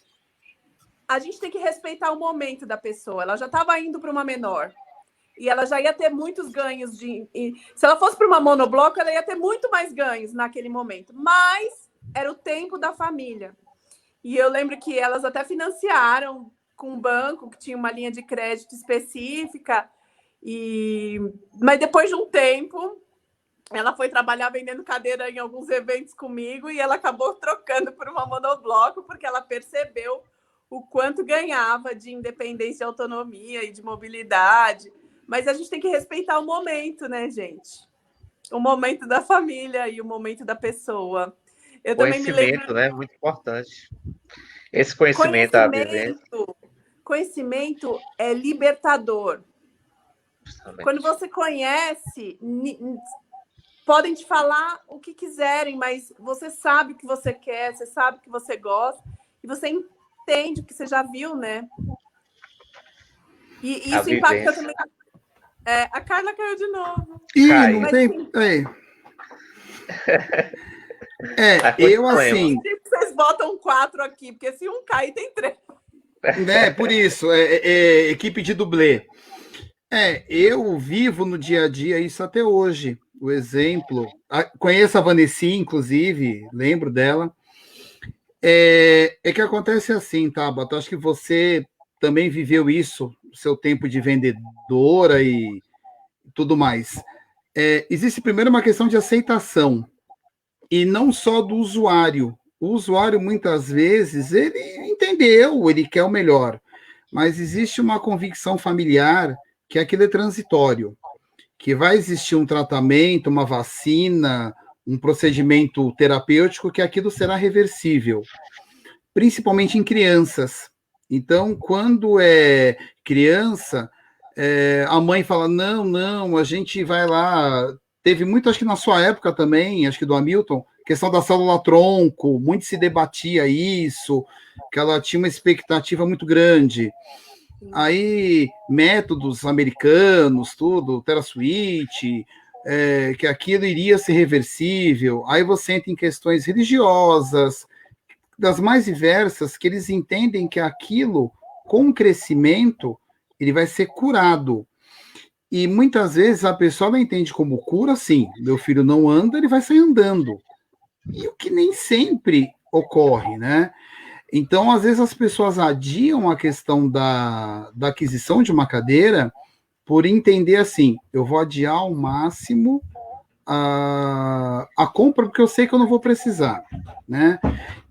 a gente tem que respeitar o momento da pessoa. Ela já estava indo para uma menor. E ela já ia ter muitos ganhos. Se ela fosse para uma monobloco, ela ia ter muito mais ganhos naquele momento. Mas era o tempo da família. E eu lembro que elas até financiaram com um banco que tinha uma linha de crédito específica. Mas depois de um tempo, ela foi trabalhar vendendo cadeira em alguns eventos comigo e ela acabou trocando por uma monobloco porque ela percebeu o quanto ganhava de independência, autonomia e de mobilidade. Mas a gente tem que respeitar o momento, né, gente? O momento da família e o momento da pessoa. Eu também me lembro... né? Muito importante. Esse conhecimento é libertador. Justamente. Quando você conhece, podem te falar o que quiserem, mas você sabe o que você quer, você sabe o que você gosta, e você entende o que você já viu, né? E isso impacta também. A Carla caiu de novo. Ih, não tem... Eu assim... Vocês botam 4 aqui, porque se um cair, tem 3. Por isso, equipe de dublê. Eu vivo no dia a dia isso até hoje. O exemplo... Conheço a Vanessinha, inclusive, lembro dela. Que acontece assim, Tabata, acho que você também viveu isso, o seu tempo de vendedora e tudo mais. Existe primeiro uma questão de aceitação, e não só do usuário. O usuário, muitas vezes, ele entendeu, ele quer o melhor, mas existe uma convicção familiar que aquilo é transitório, que vai existir um tratamento, uma vacina, um procedimento terapêutico, que aquilo será reversível, principalmente em crianças. Então, quando é criança, a mãe fala, não, a gente vai lá... Teve muito, acho que na sua época também, acho que do Hamilton, questão da célula-tronco, muito se debatia isso, que ela tinha uma expectativa muito grande. Aí, métodos americanos, tudo, TeraSuite, que aquilo iria ser reversível. Aí você entra em questões religiosas, das mais diversas, que eles entendem que aquilo, com o crescimento, ele vai ser curado. E muitas vezes a pessoa não entende como cura, sim. Meu filho não anda, ele vai sair andando. E o que nem sempre ocorre, né? Então, às vezes, as pessoas adiam a questão da aquisição de uma cadeira por entender assim, eu vou adiar ao máximo a compra, porque eu sei que eu não vou precisar, né?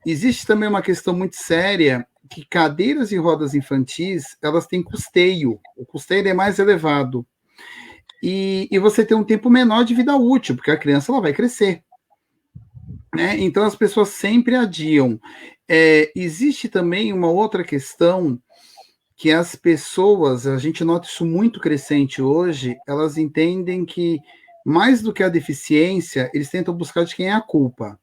Existe também uma questão muito séria, que cadeiras e rodas infantis, elas têm custeio. O custeio é mais elevado. E você tem um tempo menor de vida útil, porque a criança ela vai crescer. Né? Então, as pessoas sempre adiam. Existe também uma outra questão, que as pessoas, a gente nota isso muito crescente hoje, elas entendem que, mais do que a deficiência, eles tentam buscar de quem é a culpa.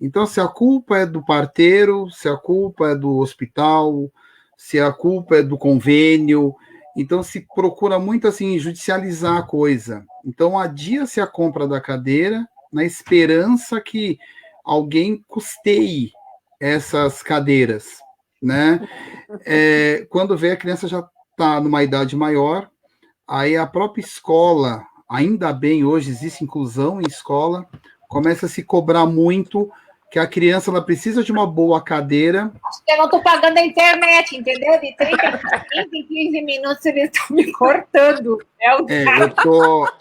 Então, se a culpa é do parteiro, se a culpa é do hospital, se a culpa é do convênio, então se procura muito assim judicializar a coisa. Então, adia-se a compra da cadeira na esperança que alguém custeie essas cadeiras, né? Quando vê, a criança já está numa idade maior, aí a própria escola, ainda bem, hoje existe inclusão em escola, começa a se cobrar muito que a criança ela precisa de uma boa cadeira. Acho que eu não estou pagando a internet, entendeu? De 30 a 15 minutos eles estão me cortando.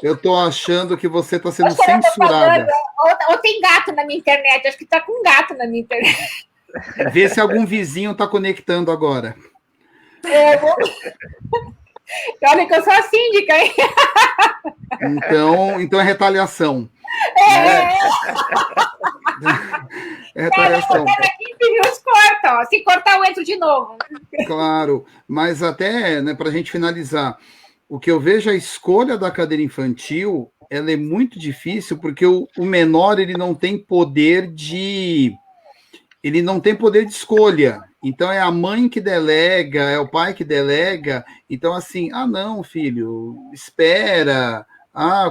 Eu tô achando que você está sendo censurada. Ou tem gato na minha internet, acho que está com gato na minha internet. Vê se algum vizinho está conectando agora. Olha que eu sou a síndica, hein? Então é retaliação. Retaliação. Se cortar, eu entro de novo. Claro, mas até, né, para a gente finalizar, o que eu vejo, a escolha da cadeira infantil, ela é muito difícil, porque o menor ele não tem poder de escolha. Então é a mãe que delega, é o pai que delega. Então assim, não, filho, espera,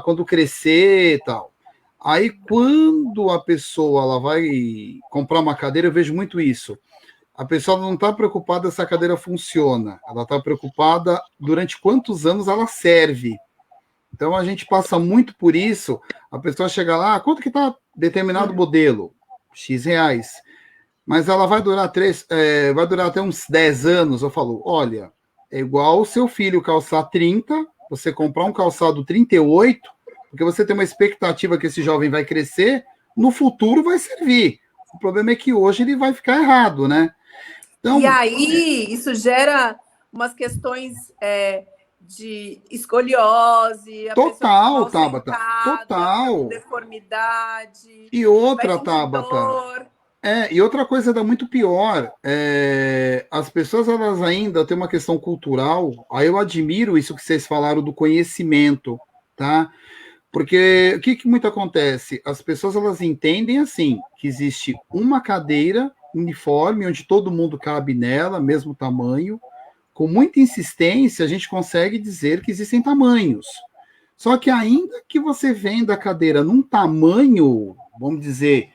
quando crescer, tal. Aí, quando a pessoa ela vai comprar uma cadeira, eu vejo muito isso. A pessoa não está preocupada se a cadeira funciona. Ela está preocupada durante quantos anos ela serve. Então, a gente passa muito por isso. A pessoa chega lá, quanto que está determinado modelo? X reais. Mas ela vai durar vai durar até uns 10 anos. Eu falo, olha, é igual o seu filho calçar 30, você comprar um calçado 38, porque você tem uma expectativa que esse jovem vai crescer, no futuro vai servir. O problema é que hoje ele vai ficar errado, né? Então, e aí, isso gera umas questões de escoliose, total, Tabata, total. Deformidade. E outra, Tabata. E outra coisa ainda muito pior, as pessoas elas ainda têm uma questão cultural, aí eu admiro isso que vocês falaram do conhecimento, tá? Porque o que muito acontece? As pessoas elas entendem assim, que existe uma cadeira uniforme, onde todo mundo cabe nela, mesmo tamanho. Com muita insistência, a gente consegue dizer que existem tamanhos. Só que ainda que você venda a cadeira num tamanho vamos dizer,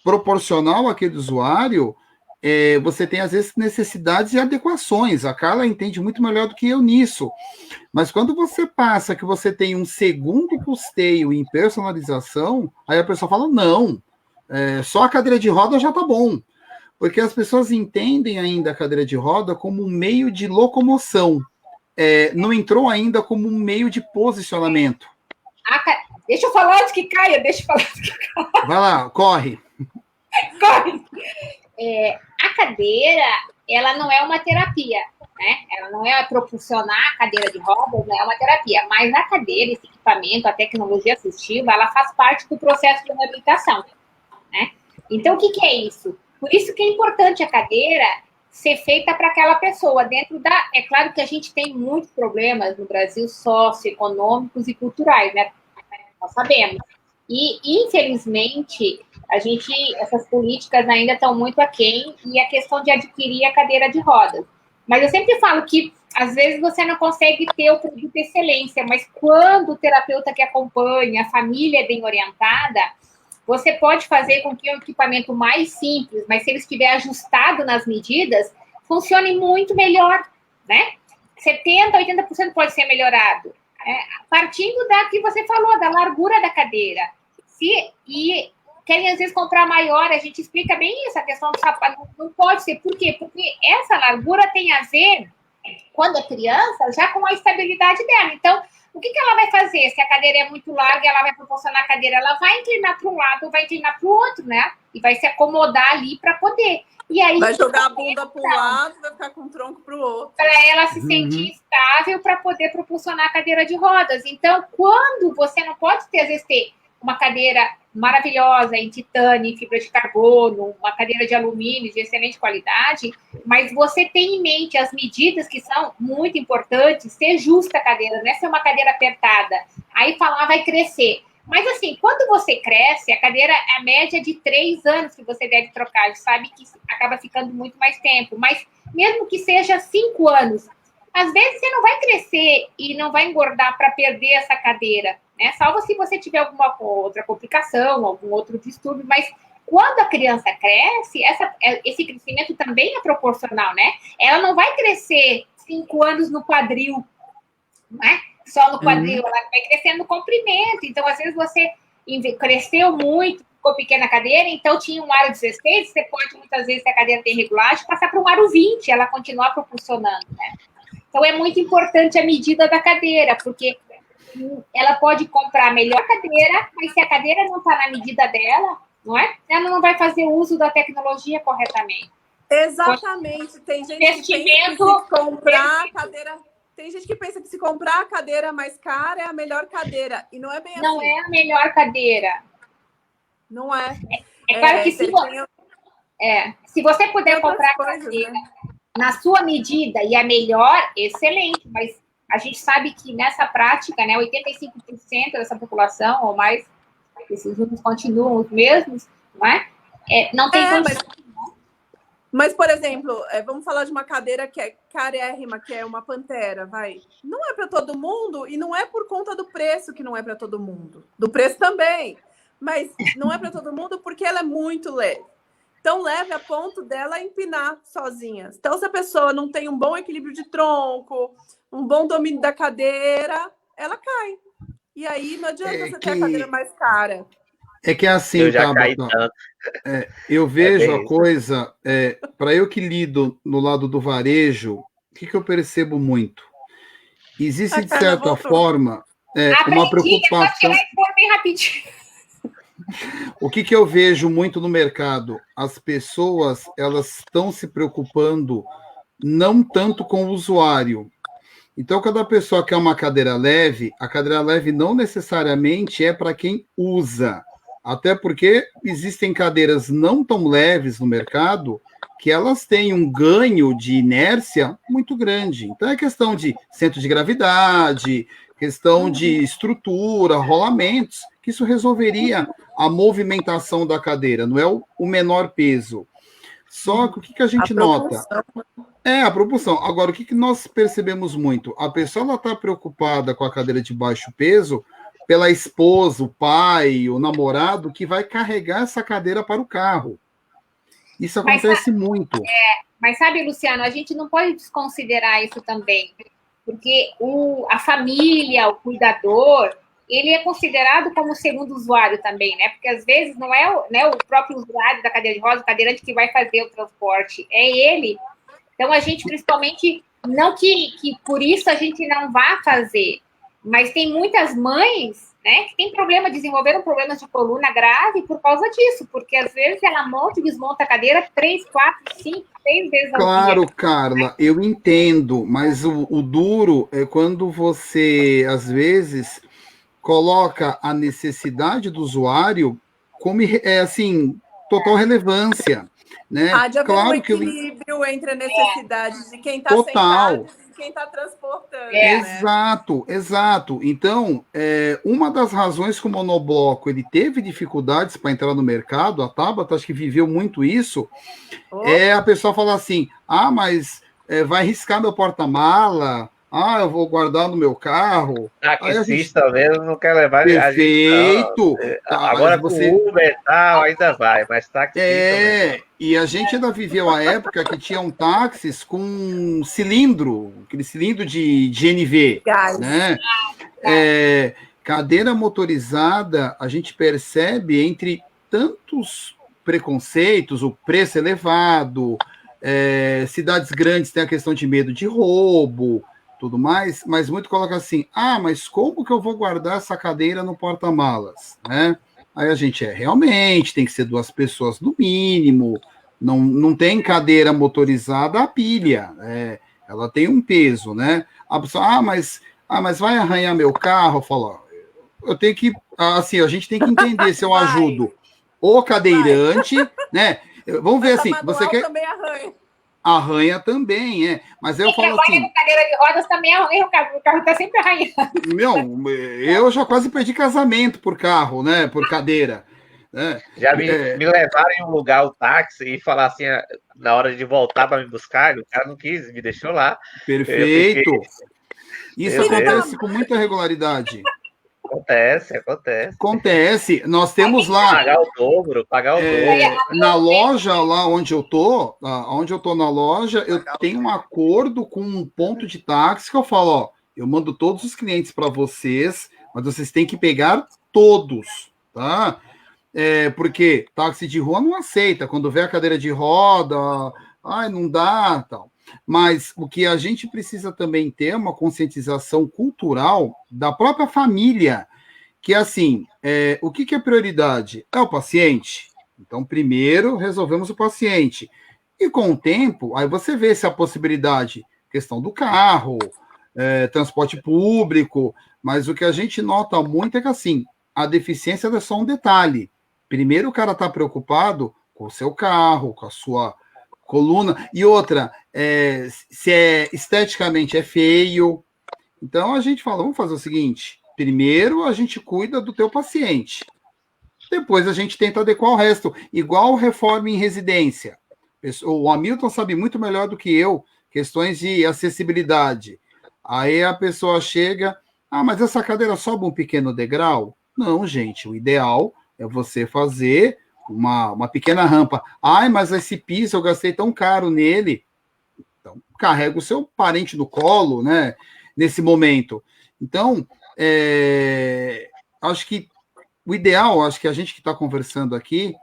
proporcional àquele usuário, você tem, às vezes, necessidades e adequações. A Carla entende muito melhor do que eu nisso. Mas quando você passa que você tem um segundo custeio em personalização, aí a pessoa fala, não, só a cadeira de roda já está bom. Porque as pessoas entendem ainda a cadeira de roda como um meio de locomoção. Não entrou ainda como um meio de posicionamento. Deixa eu falar antes que caia, Vai lá, corre. Corre! A cadeira, ela não é uma terapia, né? Ela não é propulsionar a cadeira de rodas, não é uma terapia. Mas a cadeira, esse equipamento, a tecnologia assistiva, ela faz parte do processo de reabilitação, né? Então, o que é isso? Por isso que é importante a cadeira ser feita para aquela pessoa dentro da... É claro que a gente tem muitos problemas no Brasil socioeconômicos e culturais, né? Nós sabemos. E, infelizmente, essas políticas ainda estão muito aquém, e a questão de adquirir a cadeira de rodas. Mas eu sempre falo que, às vezes, você não consegue ter o produto de excelência, mas quando o terapeuta que acompanha, a família é bem orientada, você pode fazer com que o equipamento mais simples, mas se ele estiver ajustado nas medidas, funcione muito melhor, né? 70%, 80% pode ser melhorado. Partindo da que você falou, da largura da cadeira. E querem, às vezes, comprar maior, a gente explica bem isso, a questão do sapato. Não pode ser. Por quê? Porque essa largura tem a ver, quando é criança, já com a estabilidade dela. Então, o que ela vai fazer? Se a cadeira é muito larga, ela vai proporcionar a cadeira, ela vai inclinar para um lado ou vai inclinar para o outro, né? E vai se acomodar ali para poder. E aí, vai jogar a bunda para um lado, vai ficar com o tronco para o outro. Para ela se sentir estável para poder proporcionar a cadeira de rodas. Então, quando você não pode ter, às vezes, ter uma cadeira maravilhosa em titânio, em fibra de carbono, uma cadeira de alumínio de excelente qualidade, mas você tem em mente as medidas que são muito importantes, ser justa a cadeira, não é ser uma cadeira apertada. Aí falar vai crescer. Mas, assim, quando você cresce, a cadeira é a média de 3 anos que você deve trocar. A gente sabe que acaba ficando muito mais tempo. Mas, mesmo que seja 5 anos, às vezes você não vai crescer e não vai engordar para perder essa cadeira, né? Salvo se você tiver alguma outra complicação, algum outro distúrbio. Mas, quando a criança cresce, esse crescimento também é proporcional, né? Ela não vai crescer 5 anos no quadril, né? Só no quadril, ela vai crescendo no comprimento. Então, às vezes, você cresceu muito, ficou pequena a cadeira, então tinha um aro 16, você pode, muitas vezes, se a cadeira tem regulagem, passar para um aro 20, ela continuar propulsionando, né? Então, é muito importante a medida da cadeira, porque ela pode comprar a melhor cadeira, mas se a cadeira não está na medida dela, não é? Ela não vai fazer uso da tecnologia corretamente. Exatamente. Tem gente que pensa que se comprar a cadeira... Tem gente que pensa que se comprar a cadeira mais cara é a melhor cadeira. E não é bem assim. Não é a melhor cadeira. Não é. É claro que se você puder comprar a cadeira, né, na sua medida e a melhor, excelente. Mas a gente sabe que nessa prática, né, 85% dessa população, ou mais, esses números continuam os mesmos, não é? Não tem condição. Mas, por exemplo, vamos falar de uma cadeira que é carérrima, que é uma Pantera, vai. Não é para todo mundo e não é por conta do preço que não é para todo mundo. Do preço também, mas não é para todo mundo porque ela é muito leve. Então, leve a ponto dela empinar sozinha. Então, se a pessoa não tem um bom equilíbrio de tronco, um bom domínio da cadeira, ela cai. E aí, não adianta você ter a cadeira mais cara. É que é assim, eu já caí tanto. Eu vejo a coisa, para eu que lido no lado do varejo, o que eu percebo muito? Existe, de certa forma, uma preocupação... Bem rapidinho. O que eu vejo muito no mercado? As pessoas, elas estão se preocupando não tanto com o usuário. Então, quando a pessoa quer uma cadeira leve, a cadeira leve não necessariamente é para quem usa. Até porque existem cadeiras não tão leves no mercado que elas têm um ganho de inércia muito grande. Então, é questão de centro de gravidade, questão de estrutura, rolamentos, que isso resolveria a movimentação da cadeira, não é o menor peso. Só que o que a gente nota? A propulsão. Agora, o que nós percebemos muito? A pessoa está preocupada com a cadeira de baixo peso pela esposa, o pai, o namorado, que vai carregar essa cadeira para o carro. Isso acontece muito. Mas sabe, Luciano, a gente não pode desconsiderar isso também, porque a família, o cuidador, ele é considerado como segundo usuário também, né? Porque às vezes não é o próprio usuário da cadeira de rodas, o cadeirante que vai fazer o transporte, é ele. Então a gente, principalmente, não que por isso a gente não vá fazer, mas tem muitas mães, né, que desenvolveram problemas de coluna grave por causa disso, porque às vezes ela monta e desmonta a cadeira 3, 4, 5, 6 vezes ao dia. Claro, Carla, eu entendo, mas o duro é quando você, às vezes, coloca a necessidade do usuário como, assim, total relevância, né? Há de haver claro um equilíbrio entre a necessidade de quem está sentado e de quem está transportando. Exato. Então, uma das razões que o monobloco ele teve dificuldades para entrar no mercado, a Tabata acho que viveu muito isso, é a pessoa falar assim, mas vai riscar meu porta-mala, eu vou guardar no meu carro. Taxista mesmo não quer levar Perfeito. A gente, não. Agora com Uber e tal, ainda vai, mas taxista... E a gente ainda viveu a época que tinham táxis com cilindro, aquele cilindro de GNV, né? Cadeira motorizada, a gente percebe entre tantos preconceitos, o preço elevado, cidades grandes têm a questão de medo de roubo, tudo mais, mas muito coloca assim, mas como que eu vou guardar essa cadeira no porta-malas, né? Aí a gente realmente tem que ser 2 pessoas no mínimo, não tem cadeira motorizada a pilha, ela tem um peso, né? A pessoa, mas vai arranhar meu carro? Eu falo, eu tenho que, assim, a gente tem que entender se eu ajudo o cadeirante, né? Vamos ver assim, você quer... também Arranha também, mas eu falo assim... com cadeira de rodas também arranha, o carro está sempre arranhando. Eu já quase perdi casamento por carro, né? Por cadeira. Né? Já me levaram em um lugar, o táxi, e falar assim, na hora de voltar para me buscar, o cara não quis, me deixou lá. Perfeito. Isso acontece com muita regularidade. Acontece. Nós temos lá... Pagar o dobro. Na loja, lá onde eu tô na loja, eu tenho um acordo com um ponto de táxi que eu falo, eu mando todos os clientes para vocês, mas vocês têm que pegar todos, tá? Porque táxi de rua não aceita. Quando vê a cadeira de roda, não dá, tal. Mas o que a gente precisa também ter é uma conscientização cultural da própria família, que assim, o que é prioridade? É o paciente. Então, primeiro resolvemos o paciente. E com o tempo, aí você vê se a possibilidade, questão do carro, transporte público, mas o que a gente nota muito é que assim, a deficiência é só um detalhe. Primeiro o cara está preocupado com o seu carro, com a sua coluna, e outra, se esteticamente é feio. Então a gente fala, vamos fazer o seguinte, primeiro a gente cuida do teu paciente, depois a gente tenta adequar o resto, igual reforma em residência. O Hamilton sabe muito melhor do que eu, questões de acessibilidade. Aí a pessoa chega, mas essa cadeira sobe um pequeno degrau? Não, gente, o ideal é você fazer uma pequena rampa. Mas esse piso eu gastei tão caro nele. Então, carrega o seu parente no colo, né? Nesse momento. Então, acho que o ideal, acho que a gente que está conversando aqui,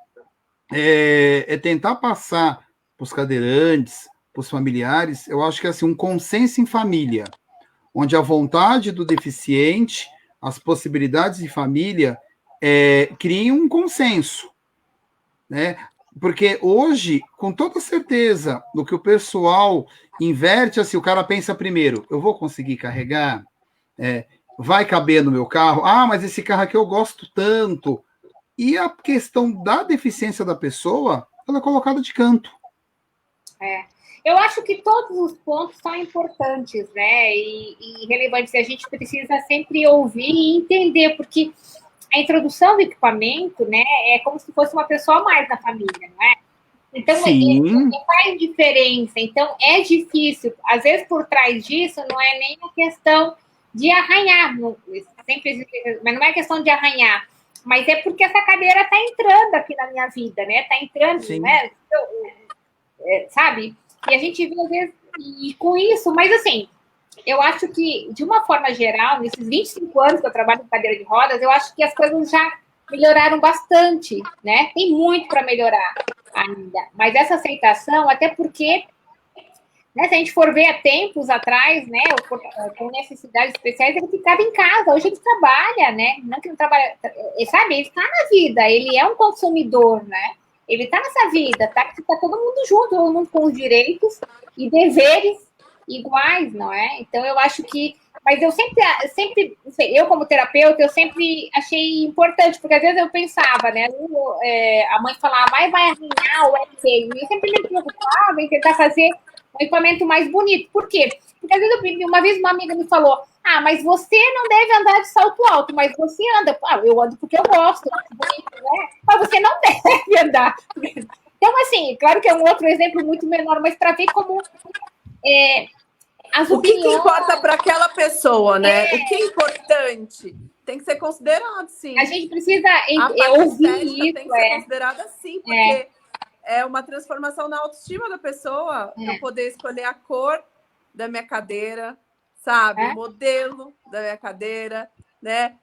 é tentar passar para os cadeirantes, para os familiares, eu acho que é assim, um consenso em família, onde a vontade do deficiente, as possibilidades de família, criem um consenso. Né? Porque hoje, com toda certeza, no que o pessoal inverte, assim, o cara pensa primeiro, eu vou conseguir carregar? Vai caber no meu carro? Mas esse carro aqui eu gosto tanto. E a questão da deficiência da pessoa, ela é colocada de canto. Eu acho que todos os pontos são importantes, né? E relevantes. A gente precisa sempre ouvir e entender, porque a introdução do equipamento, né, é como se fosse uma pessoa a mais na família, não é? Então, faz diferença. Então, é difícil. Às vezes, por trás disso, não é nem a questão de arranhar. sempre existe, mas não é questão de arranhar, mas é porque essa cadeira está entrando aqui na minha vida, né? Está entrando, Sim. né? Sabe? E a gente vê, às vezes, e com isso, mas assim, eu acho que, de uma forma geral, nesses 25 anos que eu trabalho com cadeira de rodas, eu acho que as coisas já melhoraram bastante, né? Tem muito para melhorar ainda. Mas essa aceitação, até porque, né, se a gente for ver há tempos atrás, né, com necessidades especiais, ele ficava em casa. Hoje ele trabalha, né? Não que não trabalha, sabe? Ele está na vida, ele é um consumidor, né? Ele está nessa vida, tá todo mundo junto, todo mundo com os direitos e deveres iguais, não é? Então, eu acho que... Mas eu sempre, eu como terapeuta, eu sempre achei importante, porque às vezes eu pensava, né? A mãe falava, vai arranhar o espelho. E eu sempre me preocupava em tentar fazer um equipamento mais bonito. Por quê? Porque às vezes, uma vez uma amiga me falou, mas você não deve andar de salto alto, mas você anda. Eu ando porque eu gosto, bonito, né? Mas você não deve andar. Então, assim, claro que é um outro exemplo muito menor, mas para ver como... o que importa para aquela pessoa, né? O que é importante tem que ser considerado, sim. A gente precisa ouvir isso. Tem que ser considerada, sim, porque é uma transformação na autoestima da pessoa. Eu poder escolher a cor da minha cadeira, sabe? O modelo da minha cadeira, né?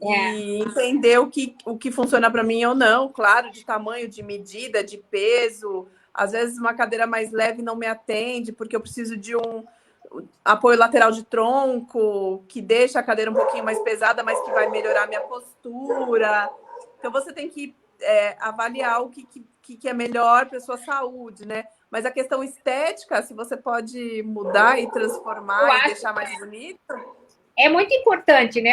E entender o que funciona para mim ou não, claro, de tamanho, de medida, de peso. Às vezes uma cadeira mais leve não me atende, porque eu preciso de um apoio lateral de tronco, que deixa a cadeira um pouquinho mais pesada, mas que vai melhorar a minha postura. Então, você tem que avaliar o que é melhor para a sua saúde, né? Mas a questão estética, se você pode mudar e transformar e deixar mais bonito... É muito importante, né?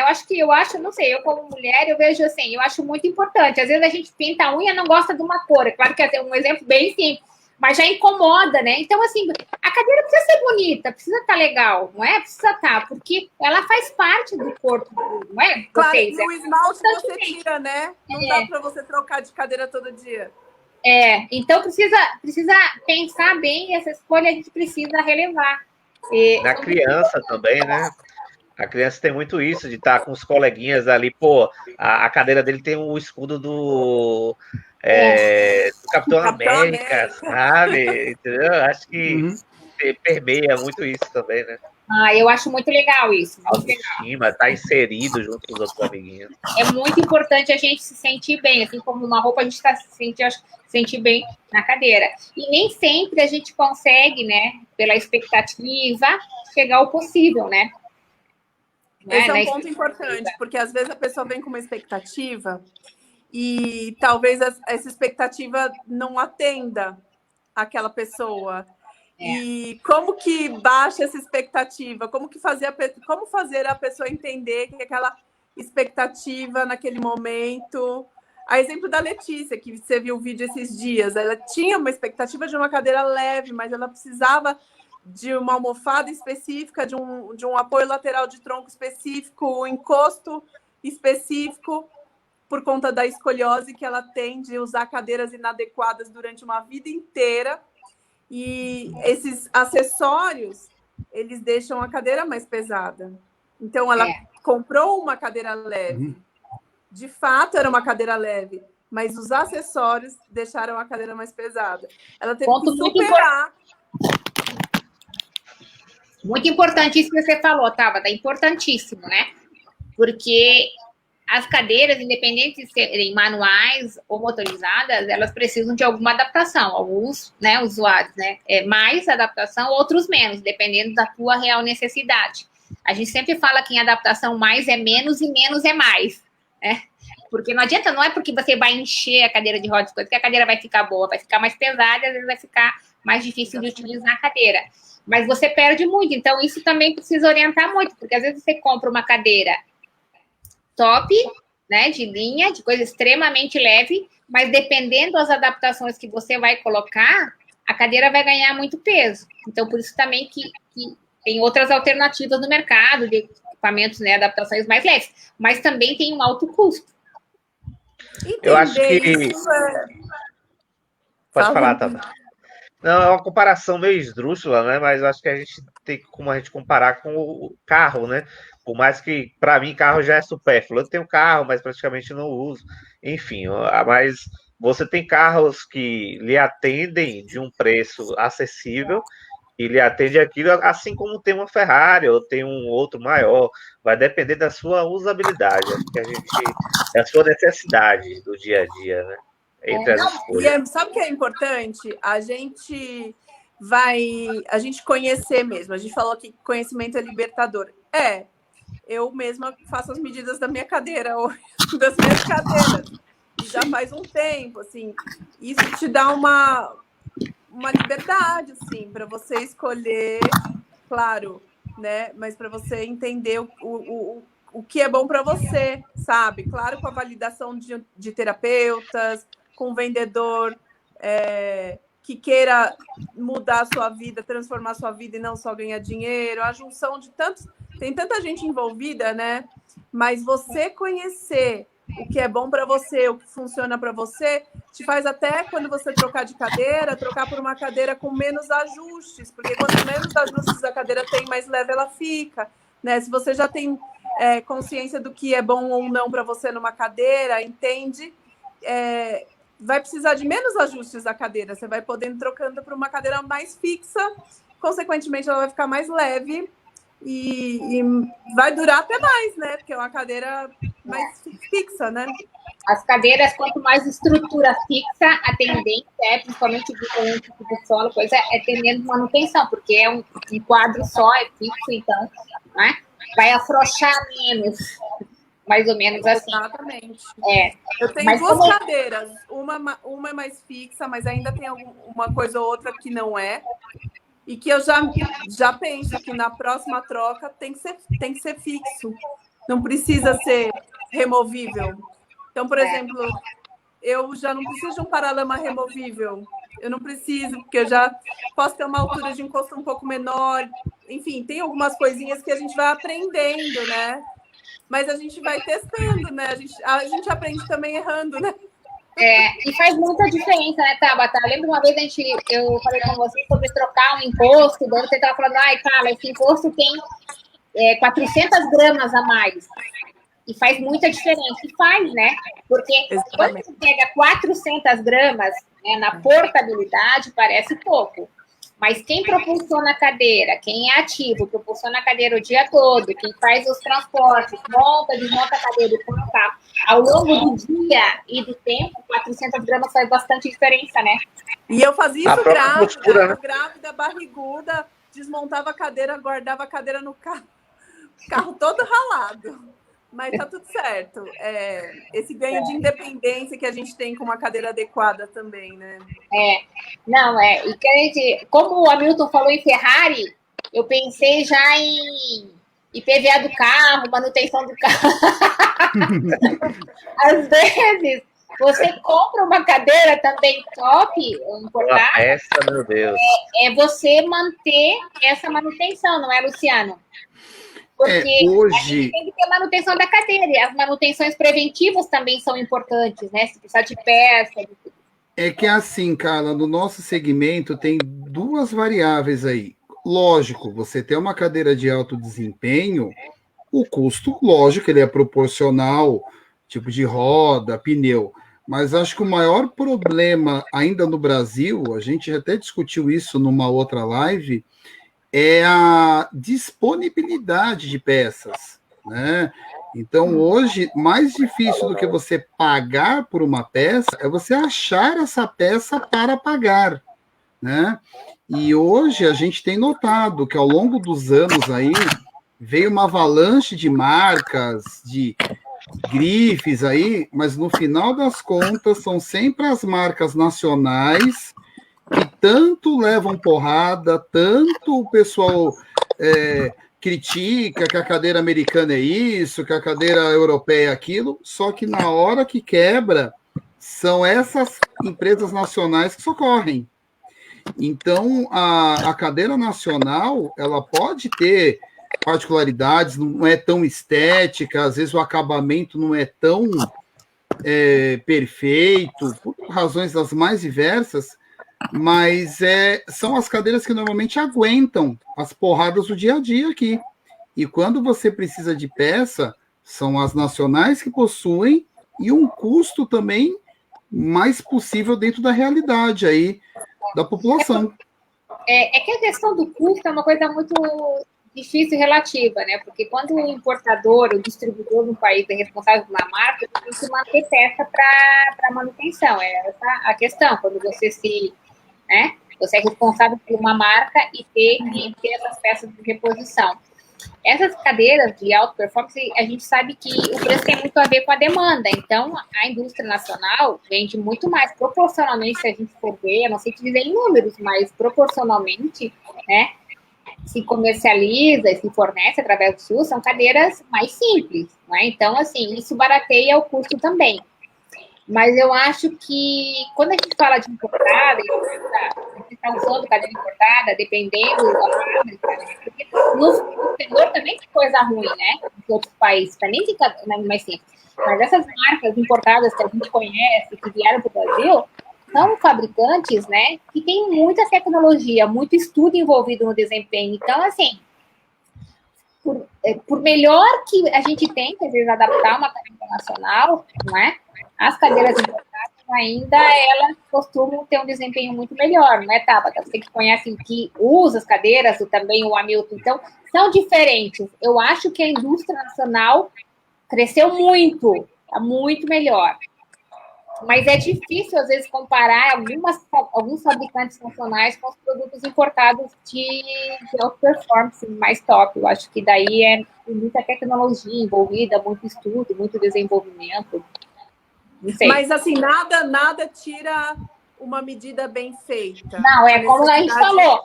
Não sei, eu como mulher, eu vejo assim, eu acho muito importante. Às vezes a gente pinta a unha e não gosta de uma cor. É claro que é um exemplo bem simples, mas já incomoda, né? Então, assim, a cadeira precisa ser bonita, precisa estar legal, não é? Precisa estar, porque ela faz parte do corpo, não é? Claro, e o esmalte você tira, né? Não dá para você trocar de cadeira todo dia. Então precisa pensar bem, essa escolha a gente precisa relevar. Na criança também, né? A criança tem muito isso, de estar com os coleguinhas ali, pô, a cadeira dele tem o escudo do Capitão América, sabe? Entendeu? Acho que permeia muito isso também, né? Eu acho muito legal isso. Autoestima, tá inserido junto com os outros amiguinhos. É muito importante a gente se sentir bem, assim como uma roupa a gente está se sentir bem na cadeira. E nem sempre a gente consegue, né, pela expectativa, chegar ao possível, né? Esse é um ponto importante, porque às vezes a pessoa vem com uma expectativa e talvez essa expectativa não atenda aquela pessoa. E como que baixa essa expectativa? Como fazer a pessoa entender que aquela expectativa naquele momento... A exemplo da Letícia, que você viu o vídeo esses dias, ela tinha uma expectativa de uma cadeira leve, mas ela precisava de uma almofada específica, de um apoio lateral de tronco específico, um encosto específico, por conta da escoliose que ela tem de usar cadeiras inadequadas durante uma vida inteira. E esses acessórios, eles deixam a cadeira mais pesada. Então, ela comprou uma cadeira leve. De fato, era uma cadeira leve, mas os acessórios deixaram a cadeira mais pesada. Ela teve que superar... Muito importante isso que você falou, Tabata, importantíssimo, né? Porque as cadeiras, independente de serem manuais ou motorizadas, elas precisam de alguma adaptação. Alguns, né, usuários, né, mais adaptação, outros menos, dependendo da tua real necessidade. A gente sempre fala que em adaptação mais é menos e menos é mais, né? Porque não adianta, não é porque você vai encher a cadeira de rodas, que a cadeira vai ficar boa, vai ficar mais pesada, às vezes vai ficar mais difícil de utilizar a cadeira. Mas você perde muito, então isso também precisa orientar muito, porque às vezes você compra uma cadeira top, né, de linha, de coisa extremamente leve, mas dependendo das adaptações que você vai colocar, a cadeira vai ganhar muito peso. Então, por isso também que tem outras alternativas no mercado, de equipamentos, né, adaptações mais leves, mas também tem um alto custo. Eu acho que... Pode falar, Tata. Não, é uma comparação meio esdrúxula, né? Mas eu acho que a gente tem como a gente comparar com o carro, né? Por mais que, para mim, carro já é supérfluo. Eu tenho carro, mas praticamente não uso. Enfim, mas você tem carros que lhe atendem de um preço acessível e lhe atende aquilo, assim como tem uma Ferrari ou tem um outro maior. Vai depender da sua usabilidade, da sua necessidade do dia a dia, né? Entre as escolhas. Sabe o que é importante? A gente conhecer mesmo. A gente falou que conhecimento é libertador. Eu mesma faço as medidas da minha cadeira, ou das minhas cadeiras. E já faz um tempo, assim. Isso te dá uma liberdade, assim, para você escolher, claro, né? Mas para você entender o que é bom para você, sabe? Claro, com a validação de terapeutas, com um vendedor que queira mudar a sua vida, transformar a sua vida e não só ganhar dinheiro. A junção de tantos... Tem tanta gente envolvida, né? Mas você conhecer o que é bom para você, o que funciona para você, te faz até, quando você trocar de cadeira, trocar por uma cadeira com menos ajustes, porque quanto menos ajustes a cadeira tem, mais leve ela fica, né? Se você já tem consciência do que é bom ou não para você numa cadeira, entende, vai precisar de menos ajustes a cadeira, você vai podendo trocando para uma cadeira mais fixa, consequentemente ela vai ficar mais leve e vai durar até mais, né? Porque é uma cadeira mais fixa, né? As cadeiras, quanto mais estrutura fixa, a tendência principalmente do solo, é ter menos manutenção, porque é um quadro só, é fixo, então, né? Vai afrouxar menos, mais ou menos assim. Exatamente. Eu tenho duas cadeiras, uma é mais fixa, mas ainda tem uma coisa ou outra que não é. E que eu já penso que na próxima troca tem que ser fixo. Não precisa ser removível. Então, por exemplo, eu já não preciso de um paralama removível. Eu não preciso, porque eu já posso ter uma altura de encosto um pouco menor. Enfim, tem algumas coisinhas que a gente vai aprendendo, né? Mas a gente vai testando, né? A gente aprende também errando, né? E faz muita diferença, né, Tabata? Eu lembro uma vez eu falei com você sobre trocar um encosto, daí você estava falando, Carla, esse encosto tem 400 gramas a mais. E faz muita diferença. E faz, né? Porque quando você pega 400 gramas, né, na portabilidade, parece pouco. Mas quem propulsiona a cadeira, quem é ativo, propulsiona a cadeira o dia todo, quem faz os transportes, monta, desmonta a cadeira e põe no carro, ao longo do dia e do tempo, 400 gramas faz bastante diferença, né? E eu fazia isso grávida, barriguda, desmontava a cadeira, guardava a cadeira no carro todo ralado. Mas tá tudo certo. Esse ganho de independência que a gente tem com uma cadeira adequada também, né? E como o Hamilton falou em Ferrari, eu pensei já em IPVA do carro, manutenção do carro. Às vezes, você compra uma cadeira também top, importada. Essa, meu Deus. É você manter essa manutenção, não é, Luciano? Porque hoje... a gente tem que ter manutenção da cadeira, e as manutenções preventivas também são importantes, né? Se precisar de peça. É que assim, Carla, no nosso segmento tem duas variáveis aí. Lógico, você tem uma cadeira de alto desempenho, o custo, lógico, ele é proporcional, tipo de roda, pneu. Mas acho que o maior problema ainda no Brasil, a gente até discutiu isso numa outra live, é a disponibilidade de peças, né? Então, hoje, mais difícil do que você pagar por uma peça é você achar essa peça para pagar, né? E hoje a gente tem notado que ao longo dos anos aí veio uma avalanche de marcas, de grifes aí, mas no final das contas são sempre as marcas nacionais que tanto levam porrada, tanto o pessoal critica que a cadeira americana é isso, que a cadeira europeia é aquilo, só que na hora que quebra, são essas empresas nacionais que socorrem. Então, a cadeira nacional, ela pode ter particularidades, não é tão estética, às vezes o acabamento não é tão perfeito, por razões das mais diversas, mas são as cadeiras que normalmente aguentam as porradas do dia a dia aqui. E quando você precisa de peça, são as nacionais que possuem e um custo também mais possível dentro da realidade aí da população. É que a questão do custo é uma coisa muito difícil e relativa, né? Porque quando o importador, o distribuidor no país é responsável por uma marca, tem que manter peça para manutenção. É essa a questão. Quando você você é responsável por uma marca e tem que ter essas peças de reposição. Essas cadeiras de alta performance, a gente sabe que o preço tem muito a ver com a demanda. Então, a indústria nacional vende muito mais proporcionalmente, se a gente for ver, eu não sei te dizer em números, mas proporcionalmente, né? Se comercializa e se fornece através do SUS, são cadeiras mais simples, né? Então, assim, isso barateia o custo também. Mas eu acho que quando a gente fala de importada, a gente está usando cadeira importada, dependendo da fábrica, né? Porque no exterior também tem coisa ruim, né? Em outros países, também tem mais simples. Mas essas marcas importadas que a gente conhece, que vieram para o Brasil, são fabricantes, né, que têm muita tecnologia, muito estudo envolvido no desempenho. Então, assim, por melhor que a gente tente, às vezes, adaptar uma cadeira nacional, não é? As cadeiras importadas ainda, elas costumam ter um desempenho muito melhor, não é, Tabata? Você que conhece, que usa as cadeiras, também o Hamilton, então, são diferentes. Eu acho que a indústria nacional cresceu muito, está muito melhor. Mas é difícil, às vezes, comparar alguns fabricantes nacionais com os produtos importados de alta performance mais top. Eu acho que daí tem muita tecnologia envolvida, muito estudo, muito desenvolvimento. Não sei. Mas, assim, nada tira uma medida bem feita. Não, como a gente falou.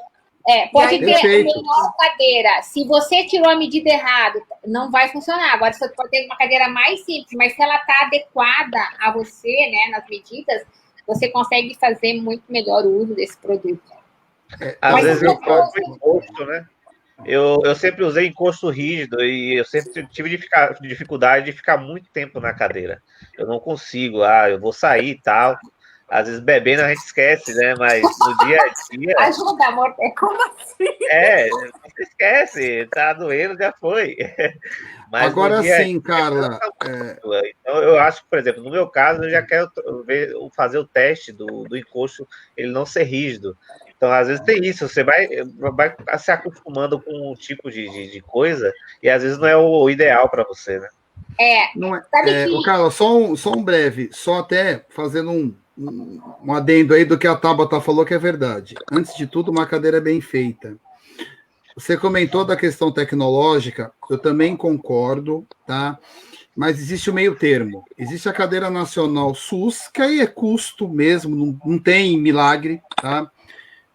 Pode ter a melhor cadeira. Se você tirou a medida errada, não vai funcionar. Agora, você pode ter uma cadeira mais simples, mas se ela está adequada a você, né, nas medidas, você consegue fazer muito melhor o uso desse produto. Às vezes eu faço encosto, né? Eu sempre usei encosto rígido e eu sempre tive dificuldade de ficar muito tempo na cadeira. Eu não consigo, eu vou sair e tal. Às vezes bebendo a gente esquece, né? Mas no dia a dia... Ajuda, amor. Como assim? Você esquece. Tá doendo, já foi. Mas agora sim, Carla. Então, eu acho que, por exemplo, no meu caso, eu já quero fazer o teste do encosto, ele não ser rígido. Então, às vezes tem isso, você vai se acostumando com um tipo de coisa e às vezes não é o ideal para você, né? Não é. Carla, só um breve, só até fazendo um adendo aí do que a Tabata falou, que é verdade. Antes de tudo, uma cadeira bem feita. Você comentou da questão tecnológica, eu também concordo, tá? Mas existe o meio termo. Existe a cadeira nacional SUS, que aí é custo mesmo, não tem milagre, tá?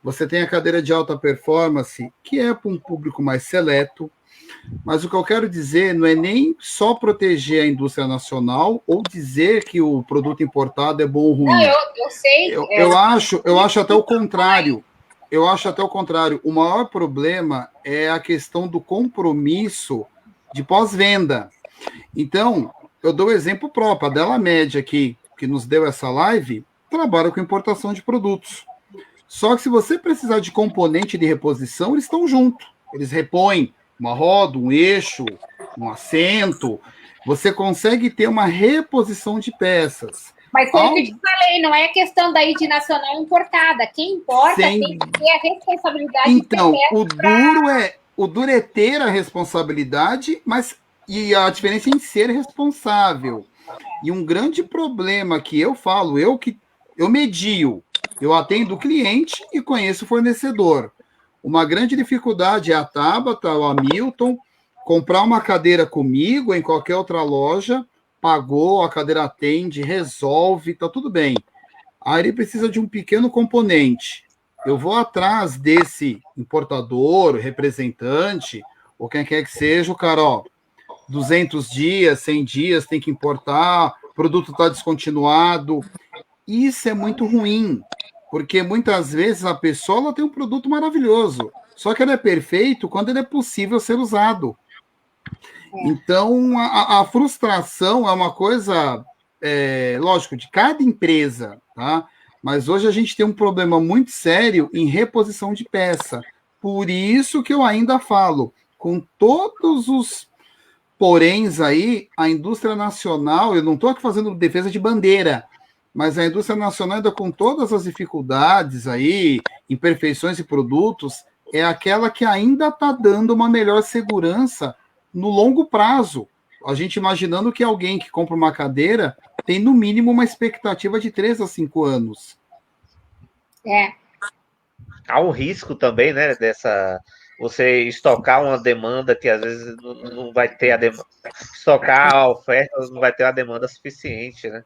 Você tem a cadeira de alta performance, que é para um público mais seleto, mas o que eu quero dizer não é nem só proteger a indústria nacional ou dizer que o produto importado é bom ou ruim. Não, eu sei. Eu acho até o contrário. Eu acho até o contrário. O maior problema é a questão do compromisso de pós-venda. Então, eu dou o exemplo próprio. A Della Média aqui, que nos deu essa live, trabalha com importação de produtos. Só que se você precisar de componente de reposição, eles estão juntos. Eles repõem uma roda, um eixo, um assento. Você consegue ter uma reposição de peças. Mas foi o que eu te falei, não é questão daí de nacional importada. Quem importa tem que ter a responsabilidade. Então, o duro é ter a responsabilidade, e a diferença em ser responsável. E um grande problema que eu falo, eu medio, eu atendo o cliente e conheço o fornecedor. Uma grande dificuldade é a Tabata, o Hamilton, comprar uma cadeira comigo em qualquer outra loja, pagou, a cadeira atende, resolve, tá tudo bem. Aí ele precisa de um pequeno componente. Eu vou atrás desse importador, representante, ou quem quer que seja, o cara, 200 dias, 100 dias, tem que importar, o produto está descontinuado. Isso é muito ruim, porque muitas vezes a pessoa ela tem um produto maravilhoso, só que ele é perfeito quando ele é possível ser usado. Então, a frustração é uma coisa, lógico, de cada empresa, tá? Mas hoje a gente tem um problema muito sério em reposição de peça. Por isso que eu ainda falo, com todos os poréns aí, a indústria nacional, eu não estou aqui fazendo defesa de bandeira, mas a indústria nacional, ainda com todas as dificuldades aí, imperfeições e produtos, é aquela que ainda está dando uma melhor segurança no longo prazo. A gente imaginando que alguém que compra uma cadeira tem, no mínimo, uma expectativa de 3 a 5 anos. Há um risco também, né, dessa... Você estocar uma demanda que às vezes não vai ter a demanda... Estocar a oferta não vai ter a demanda suficiente, né?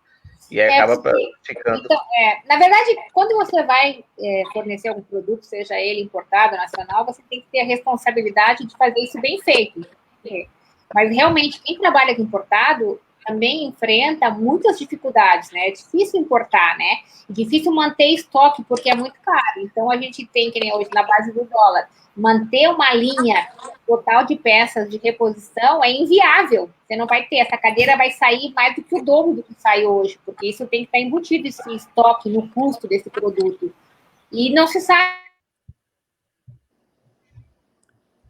E aí acaba ficando... Então, na verdade, quando você vai fornecer algum produto, seja ele importado, nacional, você tem que ter a responsabilidade de fazer isso bem feito. Mas, realmente, quem trabalha com importado também enfrenta muitas dificuldades, né? É difícil importar, né? É difícil manter estoque, porque é muito caro. Então, a gente tem, que nem hoje, na base do dólar, manter uma linha total de peças de reposição é inviável. Você não vai ter. Essa cadeira vai sair mais do que o dobro do que sai hoje, porque isso tem que estar embutido, esse estoque, no custo desse produto. E não se sabe.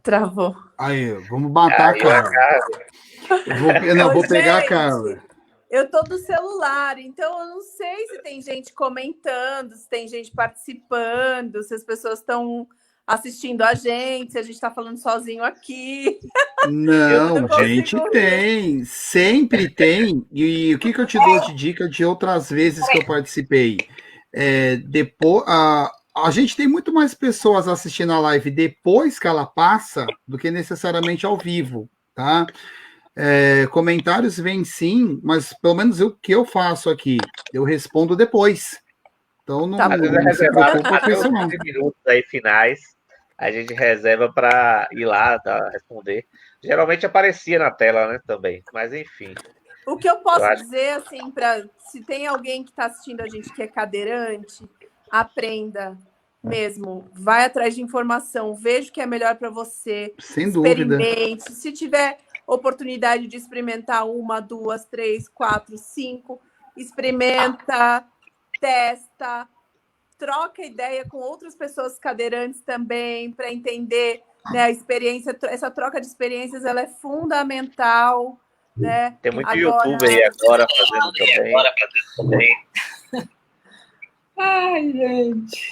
Travou. Aí, vamos matar a Carla. Vou pegar a Carla. Eu tô do celular, então eu não sei se tem gente comentando, se tem gente participando, se as pessoas estão assistindo a gente, se a gente está falando sozinho aqui. Não, gente, tem. Sempre tem. E o que eu te dou de dica de outras vezes que eu participei? Depois, a gente tem muito mais pessoas assistindo a live depois que ela passa do que necessariamente ao vivo, tá? Comentários vêm sim, mas pelo menos o que eu faço aqui, eu respondo depois. Então não se preocupa com isso, não. 15 minutos aí finais, a gente reserva para ir lá responder. Geralmente aparecia na tela, né, também, mas enfim. O que eu posso dizer, assim, se tem alguém que está assistindo a gente que é cadeirante, aprenda mesmo, vai atrás de informação, veja o que é melhor para você, sem dúvida. Experimente. Se tiver oportunidade de experimentar 1, 2, 3, 4, 5, experimenta, testa, troca ideia com outras pessoas cadeirantes também, para entender, né, a experiência. Essa troca de experiências ela é fundamental, né? Tem muito YouTube aí agora fazendo também. Ai, gente.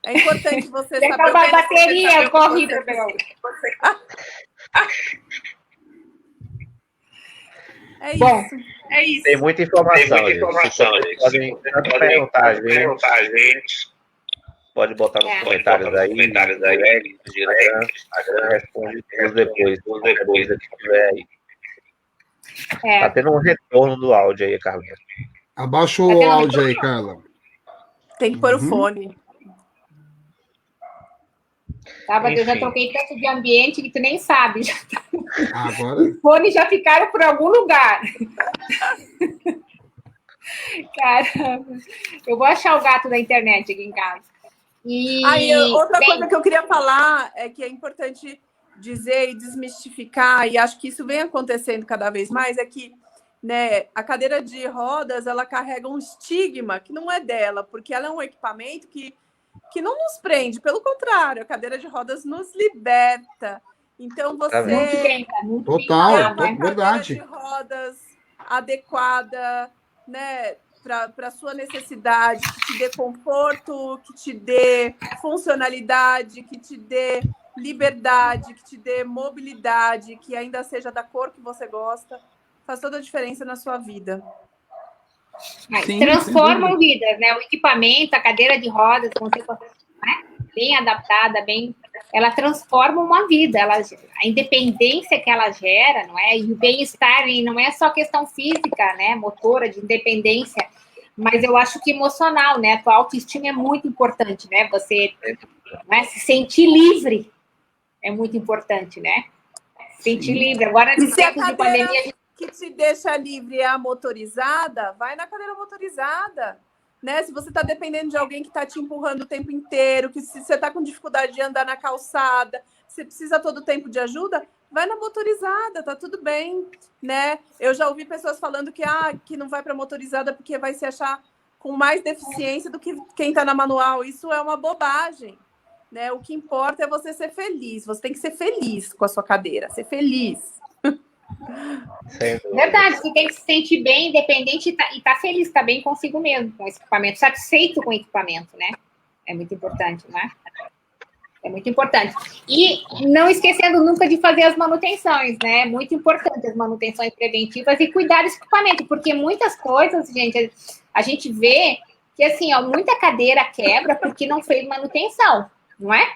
É importante você saber. Acaba a bateria, eu corri para pegar. É isso. Tem muita informação. Vocês podem perguntar a gente. Pode botar nos comentários aí. Instagram, responde tudo depois aqui que tiver aí. Tá tendo um retorno do áudio aí, Carla. Abaixa o áudio aí, Carla. Tem que pôr o fone. Eu já troquei tanto de ambiente que tu nem sabe. Agora... Os fones já ficaram por algum lugar. Caramba. Eu vou achar o gato da internet aqui em casa. Outra coisa que eu queria falar é que é importante dizer e desmistificar, e acho que isso vem acontecendo cada vez mais, é que, né, a cadeira de rodas ela carrega um estigma que não é dela, porque ela é um equipamento que não nos prende, pelo contrário, a cadeira de rodas nos liberta. Então, você total, cadeira verdade. de rodas adequada, né, para a sua necessidade, que te dê conforto, que te dê funcionalidade, que te dê liberdade, que te dê mobilidade, que ainda seja da cor que você gosta, faz toda a diferença na sua vida. Transformam vidas, né? O equipamento, a cadeira de rodas, bem adaptada, ela transforma uma vida. A independência que ela gera, não é? E o bem-estar, não é só questão física, né? Motora, de independência, mas eu acho que emocional, né? A tua autoestima é muito importante, né? Você se sentir livre é muito importante, né? Sentir livre. Agora, nesse tempo de pandemia, que te deixa livre é a motorizada, vai na cadeira motorizada, né? Se você está dependendo de alguém que está te empurrando o tempo inteiro, que se você está com dificuldade de andar na calçada, você precisa todo o tempo de ajuda, vai na motorizada, tá tudo bem, né? Eu já ouvi pessoas falando que não vai para motorizada porque vai se achar com mais deficiência do que quem está na manual. Isso é uma bobagem, né? O que importa é você ser feliz. Você tem que ser feliz com a sua cadeira, ser feliz. Verdade, você tem que se sentir bem, independente e tá feliz, tá bem consigo mesmo, com esse equipamento, satisfeito com o equipamento, né? É muito importante, né? É muito importante. E não esquecendo nunca de fazer as manutenções, né? É muito importante as manutenções preventivas e cuidar desse equipamento, porque muitas coisas, gente, a gente vê que, assim, ó, muita cadeira quebra porque não fez manutenção, não é?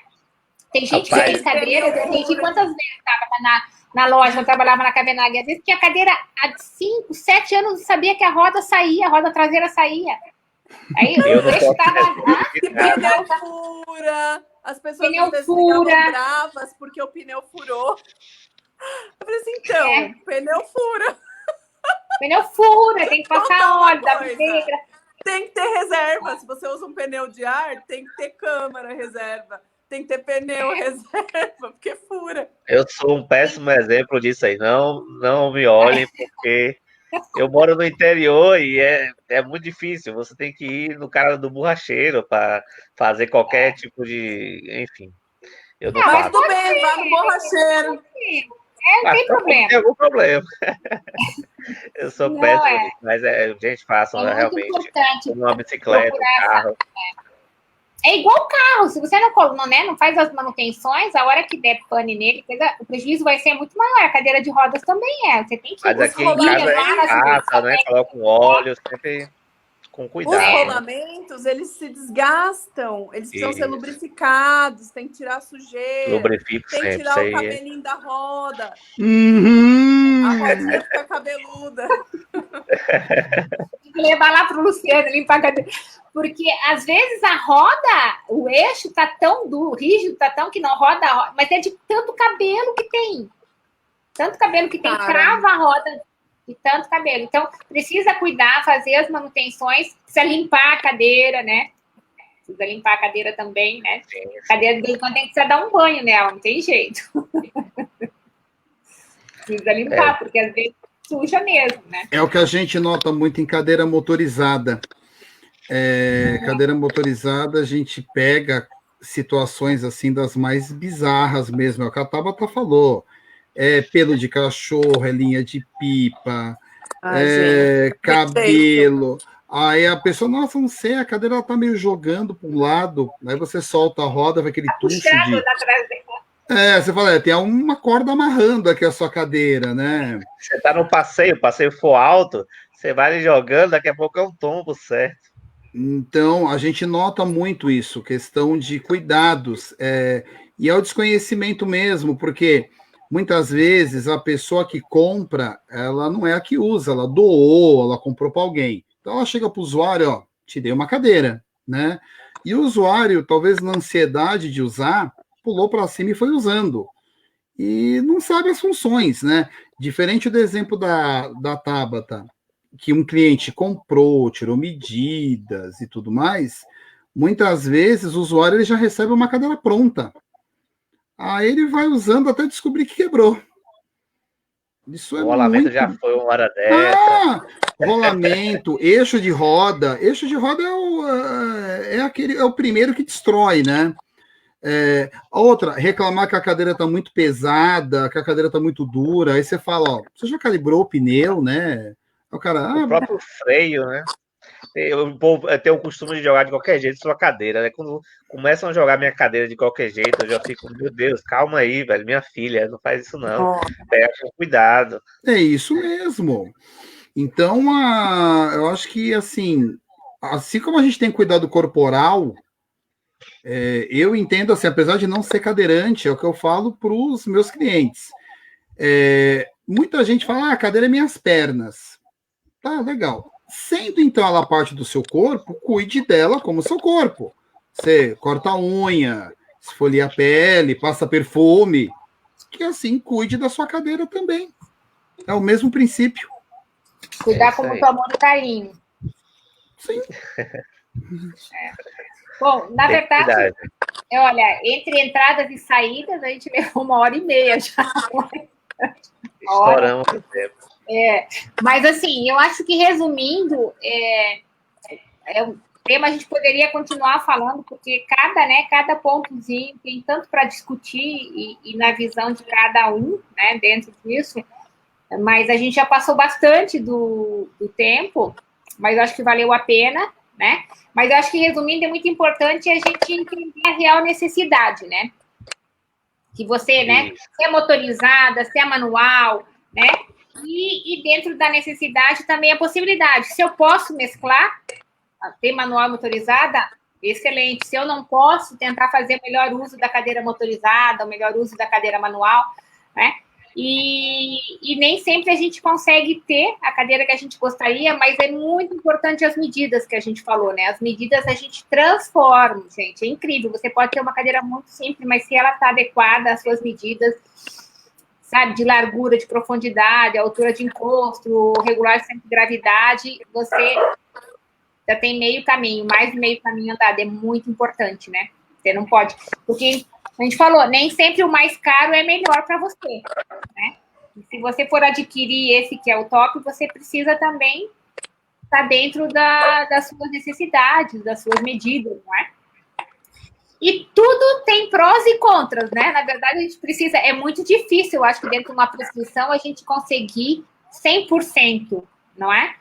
Tem gente que fez cadeira, eu gente quantas vezes estava na loja, eu trabalhava na Cavenaghi, às vezes tinha cadeira há 5, 7 anos, sabia que a roda saía, a roda traseira saía. Aí eu estava... Pneu fura, as pessoas às vezes ficavam bravas porque o pneu furou. Eu falei assim, então, pneu fura. Pneu fura, tem que passar óleo da biqueira. Tem que ter reserva. Se você usa um pneu de ar, tem que ter câmara reserva. Tem que ter pneu reserva, porque fura. Eu sou um péssimo exemplo disso aí. Não me olhem, porque eu moro no interior e é muito difícil. Você tem que ir no cara do borracheiro para fazer qualquer tipo de... Enfim, eu não faço. Mas tudo bem, vá no borracheiro. Não tem problema. Tem algum problema. Eu sou péssimo, mas gente, façam realmente uma bicicleta, um carro. É igual carro, se você não faz as manutenções, a hora que der pane nele, o prejuízo vai ser muito maior. A cadeira de rodas também é. Você tem que... Mas aqui em casa né? Coloca um óleo, sempre com cuidado. Os rolamentos, eles se desgastam, eles precisam ser lubrificados, tem que tirar a sujeira. Lubrifico tem que sempre, tirar o cabelinho da roda. A rodinha fica cabeluda. Tem que levar lá pro Luciano, limpar a cadeira. Porque, às vezes, a roda, o eixo tá tão duro, rígido, tá tão que não roda, mas é de tanto cabelo que tem. Tanto cabelo que tem, crava a roda de tanto cabelo. Então, precisa cuidar, fazer as manutenções, precisa limpar a cadeira, né? Precisa limpar a cadeira também, né? A cadeira, de quando tem que dar um banho nela, não tem jeito. Precisa limpar, porque às vezes suja mesmo, né? É o que a gente nota muito em cadeira motorizada. Cadeira motorizada, a gente pega situações assim das mais bizarras mesmo, é o que a Tabata falou. Pelo de cachorro, linha de pipa, cabelo. Aí a pessoa, nossa, não sei, a cadeira ela tá meio jogando para um lado, aí você solta a roda, vai aquele tucho de... você fala, tem uma corda amarrando aqui a sua cadeira, né? Você tá no passeio, o passeio for alto, você vai jogando, daqui a pouco é um tombo, certo? Então, a gente nota muito isso, questão de cuidados, e é o desconhecimento mesmo, porque muitas vezes a pessoa que compra, ela não é a que usa, ela doou, ela comprou para alguém. Então, ela chega para o usuário, ó, te dei uma cadeira, né? E o usuário, talvez na ansiedade de usar, pulou para cima e foi usando. E não sabe as funções, né? Diferente do exemplo da Tabata, que um cliente comprou, tirou medidas e tudo mais, muitas vezes o usuário ele já recebe uma cadeira pronta. Aí ele vai usando até descobrir que quebrou. Isso o rolamento muito... já foi uma hora dessa. Rolamento, eixo de roda. Eixo de roda é o primeiro que destrói, né? Outra, reclamar que a cadeira está muito pesada, que a cadeira está muito dura. Aí você fala, ó, você já calibrou o pneu, né? O próprio freio, né? Eu tenho o costume de jogar de qualquer jeito sua cadeira, né? Quando começam a jogar minha cadeira de qualquer jeito, eu já fico, meu Deus, calma aí, velho, minha filha, não faz isso não. Pega com cuidado. É isso mesmo. Então, eu acho que, assim como a gente tem cuidado corporal, eu entendo, assim, apesar de não ser cadeirante, é o que eu falo para os meus clientes. Muita gente fala, a cadeira é minhas pernas. Tá, legal. Sendo, então, ela parte do seu corpo, cuide dela como seu corpo. Você corta a unha, esfolia a pele, passa perfume, que assim, cuide da sua cadeira também. É o mesmo princípio. Cuidar com muito amor e carinho. Sim. Bom, na verdade, olha, entre entradas e saídas, a gente levou 1h30 já. Estouramos o tempo. Mas assim, eu acho que resumindo, é um tema a gente poderia continuar falando, porque cada pontozinho tem tanto para discutir e na visão de cada um, né, dentro disso, mas a gente já passou bastante do tempo, mas eu acho que valeu a pena, né? Mas eu acho que, resumindo, é muito importante a gente entender a real necessidade, né? Que você, né, se é motorizada, se é manual, né? E dentro da necessidade também a possibilidade. Se eu posso mesclar, ter manual e motorizada, excelente. Se eu não posso, tentar fazer o melhor uso da cadeira motorizada, o melhor uso da cadeira manual, né? E nem sempre a gente consegue ter a cadeira que a gente gostaria, mas é muito importante as medidas que a gente falou, né? As medidas a gente transforma, gente. É incrível. Você pode ter uma cadeira muito simples, mas se ela está adequada às suas medidas, sabe, de largura, de profundidade, altura de encosto, regular centro de gravidade, você já tem meio caminho, mais de meio caminho andado. É muito importante, né? Você não pode... Porque a gente falou, nem sempre o mais caro é melhor para você, né? E se você for adquirir esse que é o top, você precisa também estar dentro das suas necessidades, das suas medidas, não é? E tudo tem prós e contras, né? Na verdade, a gente precisa... É muito difícil, eu acho que dentro de uma prescrição, a gente conseguir 100%, não é?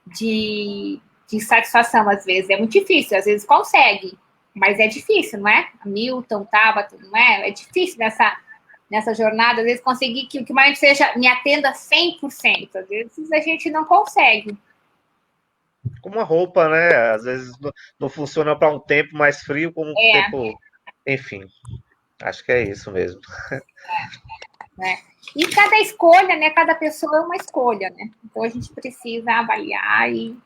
De satisfação, às vezes. É muito difícil, às vezes consegue, mas é difícil, não é? A Milton, Tabata, não é? É difícil nessa jornada, às vezes, conseguir que o que mais seja me atenda 100%. Às vezes a gente não consegue. Como uma roupa, né? Às vezes não funciona para um tempo mais frio, como um tempo... Enfim, acho que é isso mesmo. E cada escolha, né? Cada pessoa é uma escolha, né? Então a gente precisa avaliar e...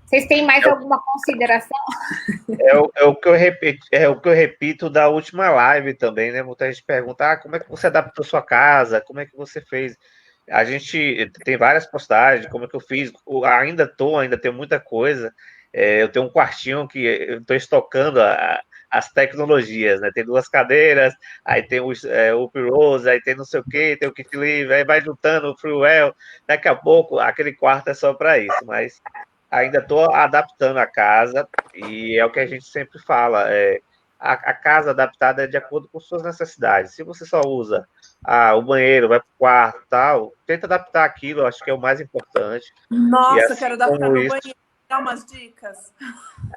Vocês têm mais alguma consideração? É o que eu repito da última live também, né? Muita gente pergunta, como é que você adaptou sua casa? Como é que você fez? A gente tem várias postagens de como é que eu fiz. Ainda tenho muita coisa. Eu tenho um quartinho que eu estou estocando as tecnologias, né? Tem 2 cadeiras, aí tem o Up-Rose, aí tem não sei o quê, tem o Kit Livre, aí vai juntando o Freewell. Daqui a pouco, aquele quarto é só para isso, mas ainda estou adaptando a casa, e é o que a gente sempre fala, a casa adaptada é de acordo com suas necessidades. Se você só usa o banheiro, vai para o quarto, tal, tenta adaptar aquilo, acho que é o mais importante. Nossa, assim, quero adaptar meu banheiro. Dá umas dicas.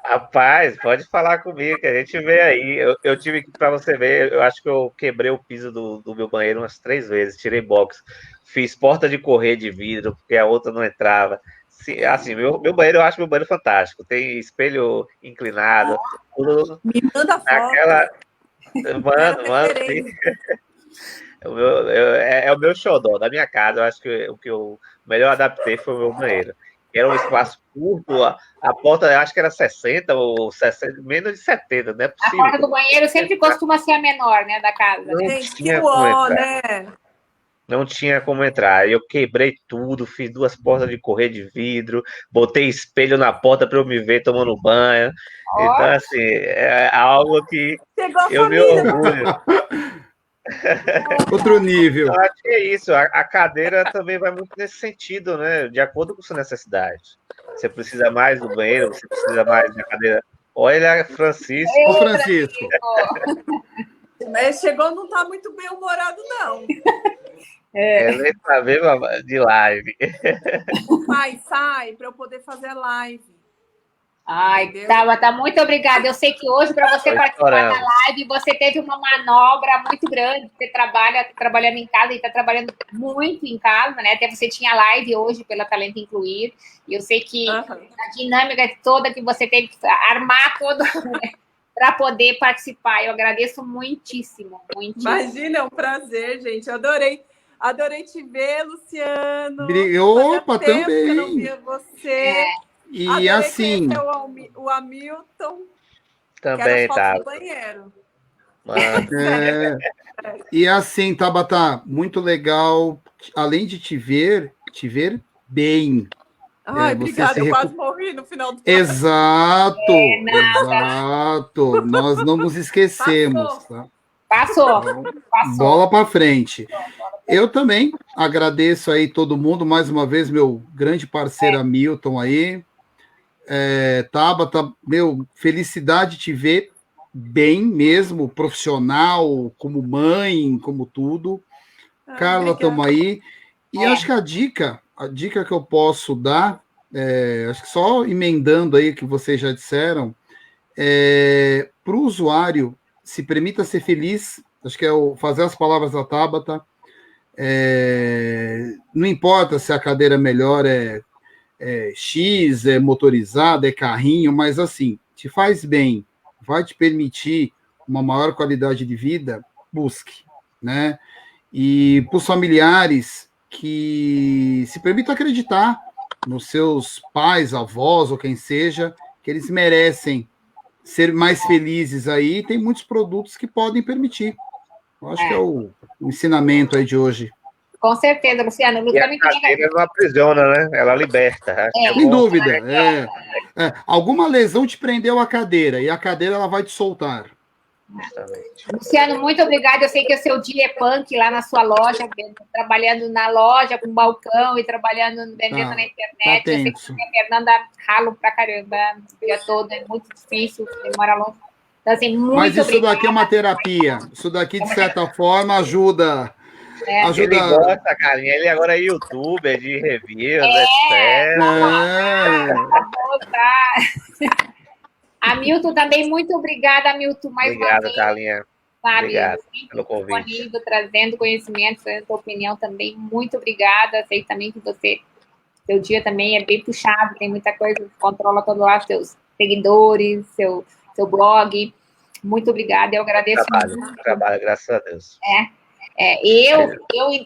Rapaz, pode falar comigo, que a gente vê aí. Eu tive que, para você ver, eu acho que eu quebrei o piso do meu banheiro umas 3 vezes, tirei box, fiz porta de correr de vidro, porque a outra não entrava. Assim, meu banheiro, eu acho meu banheiro fantástico. Tem espelho inclinado. Tudo me manda naquela... foto. Mano, sim. É o meu xodó da minha casa. Eu acho que o que eu melhor adaptei foi o meu banheiro. Era um espaço curto, a porta, eu acho que era 60 ou 60, menos de 70, não é possível. A porta do banheiro sempre costuma ser a menor, né, da casa. Não tinha como entrar. Né? Não tinha como entrar. Eu quebrei tudo, fiz 2 portas de correr de vidro, botei espelho na porta para eu me ver tomando banho. Então, assim, é algo que eu me orgulho. Outro nível. Eu acho que é isso. A cadeira também vai muito nesse sentido, né? De acordo com sua necessidade. Você precisa mais do banheiro, você precisa mais da cadeira. Olha, Francisco. Ô, Francisco. Mas chegou, não está muito bem humorado, não. Nem para ver de live. Pai, sai para eu poder fazer a live. Ai, Tabata, muito obrigada. Eu sei que hoje, para você participar da live, você teve uma manobra muito grande. Você trabalhando em casa e está trabalhando muito em casa, né? Até você tinha live hoje pela Talento Incluir. E eu sei que a dinâmica toda que você teve que armar toda, né, para poder participar. Eu agradeço muitíssimo, muitíssimo. Imagina, é um prazer, gente. Eu adorei te ver, Luciano. Opa, também. Que eu não via você. E adorei assim... o Hamilton. Também tá. No banheiro. E assim, Tabata, muito legal. Além de te ver bem. Ai, obrigada. Eu quase morri no final do Exato. Nós não nos esquecemos. Passou. Bola para frente. Eu também agradeço aí todo mundo, mais uma vez, meu grande parceiro Hamilton aí. Tabata, meu, felicidade te ver bem mesmo, profissional, como mãe, como tudo. Carla, estamos aí. E acho que a dica que eu posso dar, acho que só emendando aí o que vocês já disseram, para o usuário, se permita ser feliz, acho que fazer as palavras da Tabata. Não importa se a cadeira melhor X, é motorizada, é carrinho, mas assim, te faz bem, vai te permitir uma maior qualidade de vida, busque, né? E para os familiares que se permitam acreditar nos seus pais, avós ou quem seja, que eles merecem ser mais felizes aí, tem muitos produtos que podem permitir. Eu acho que é o ensinamento aí de hoje. Com certeza, Luciano. E a cadeira não aprisiona, né? Ela liberta. Sem dúvida. Alguma lesão te prendeu a cadeira, e a cadeira ela vai te soltar. Justamente. Luciano, muito obrigada. Eu sei que o seu dia é punk lá na sua loja, trabalhando na loja com balcão e trabalhando, vendendo na internet. Eu sei que a Fernanda ralo pra caramba o dia todo, é muito difícil, demora longe. Então, assim, muito Mas isso obrigada. daqui é uma terapia. Isso daqui, de certa forma, ajuda. Ele gosta, carinha. Ele agora é youtuber de reviews, etc. Hamilton também, muito obrigada, Hamilton, mais uma vez. Obrigado, Carlinha. Sabe, obrigado pelo convite. Trazendo conhecimento, trazendo sua opinião também. Muito obrigada. Sei também que seu dia também é bem puxado, tem muita coisa, controla todo lá os seus seguidores, seu blog. Muito obrigada, eu agradeço muito. Trabalho, graças a Deus. Eu,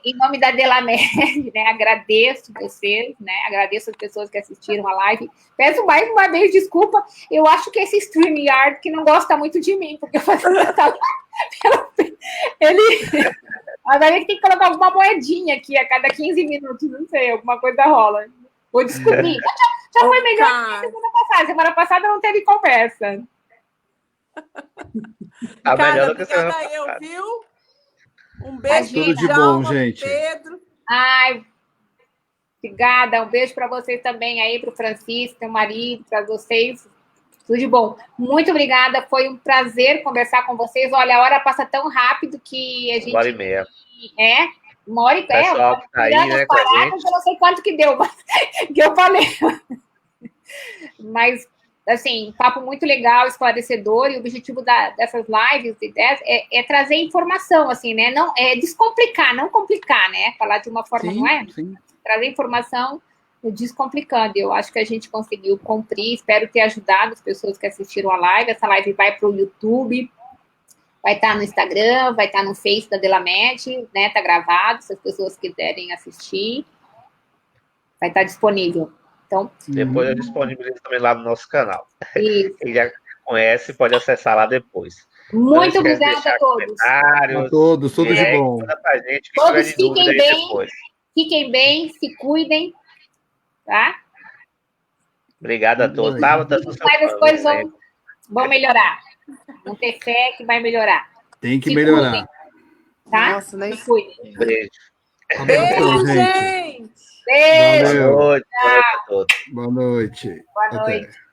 em nome da Delamed, né, agradeço vocês, né, agradeço as pessoas que assistiram a live. Peço mais uma vez desculpa, eu acho que esse StreamYard que não gosta muito de mim, porque eu fazia agora ele tem que colocar alguma moedinha aqui a cada 15 minutos, não sei, alguma coisa rola. Vou descobrir. Já foi melhor que semana passada não teve conversa. Cara, obrigada eu, viu? Um beijo. Tudo de bom, gente. Pedro. Ai, obrigada. Um beijo para vocês também aí, para o Francisco, meu marido, para vocês. Tudo de bom. Muito obrigada. Foi um prazer conversar com vocês. Olha, a hora passa tão rápido que a gente... 1h30. Uma hora e meia. Pessoal que tá aí, né, eu não sei quanto que deu, mas que eu falei. Mas... assim, papo muito legal, esclarecedor, e o objetivo dessas lives é trazer informação, assim, né? Não, descomplicar, não complicar, né? Falar de uma forma, sim, não é? Sim. Trazer informação descomplicando. Eu acho que a gente conseguiu cumprir, espero ter ajudado as pessoas que assistiram a live. Essa live vai para o YouTube, vai estar no Instagram, vai estar no Face da Delamed, né? Tá gravado, se as pessoas quiserem assistir, vai estar disponível. Então, depois eu disponibilizo também lá no nosso canal. Isso. Quem já conhece pode acessar lá depois. Muito obrigada a todos. A todos, tudo de bom. Gente, todos fiquem bem, fiquem bem, se cuidem, tá? Obrigado a todos. Mas as coisas vão melhorar. Vão ter fé que vai melhorar. Tem que melhorar. Cuidem, tá? Nossa, nem... Se cuidem. Beijo. Beijo, gente. Beijo. Boa noite. Boa noite a todos. Boa noite. Boa noite.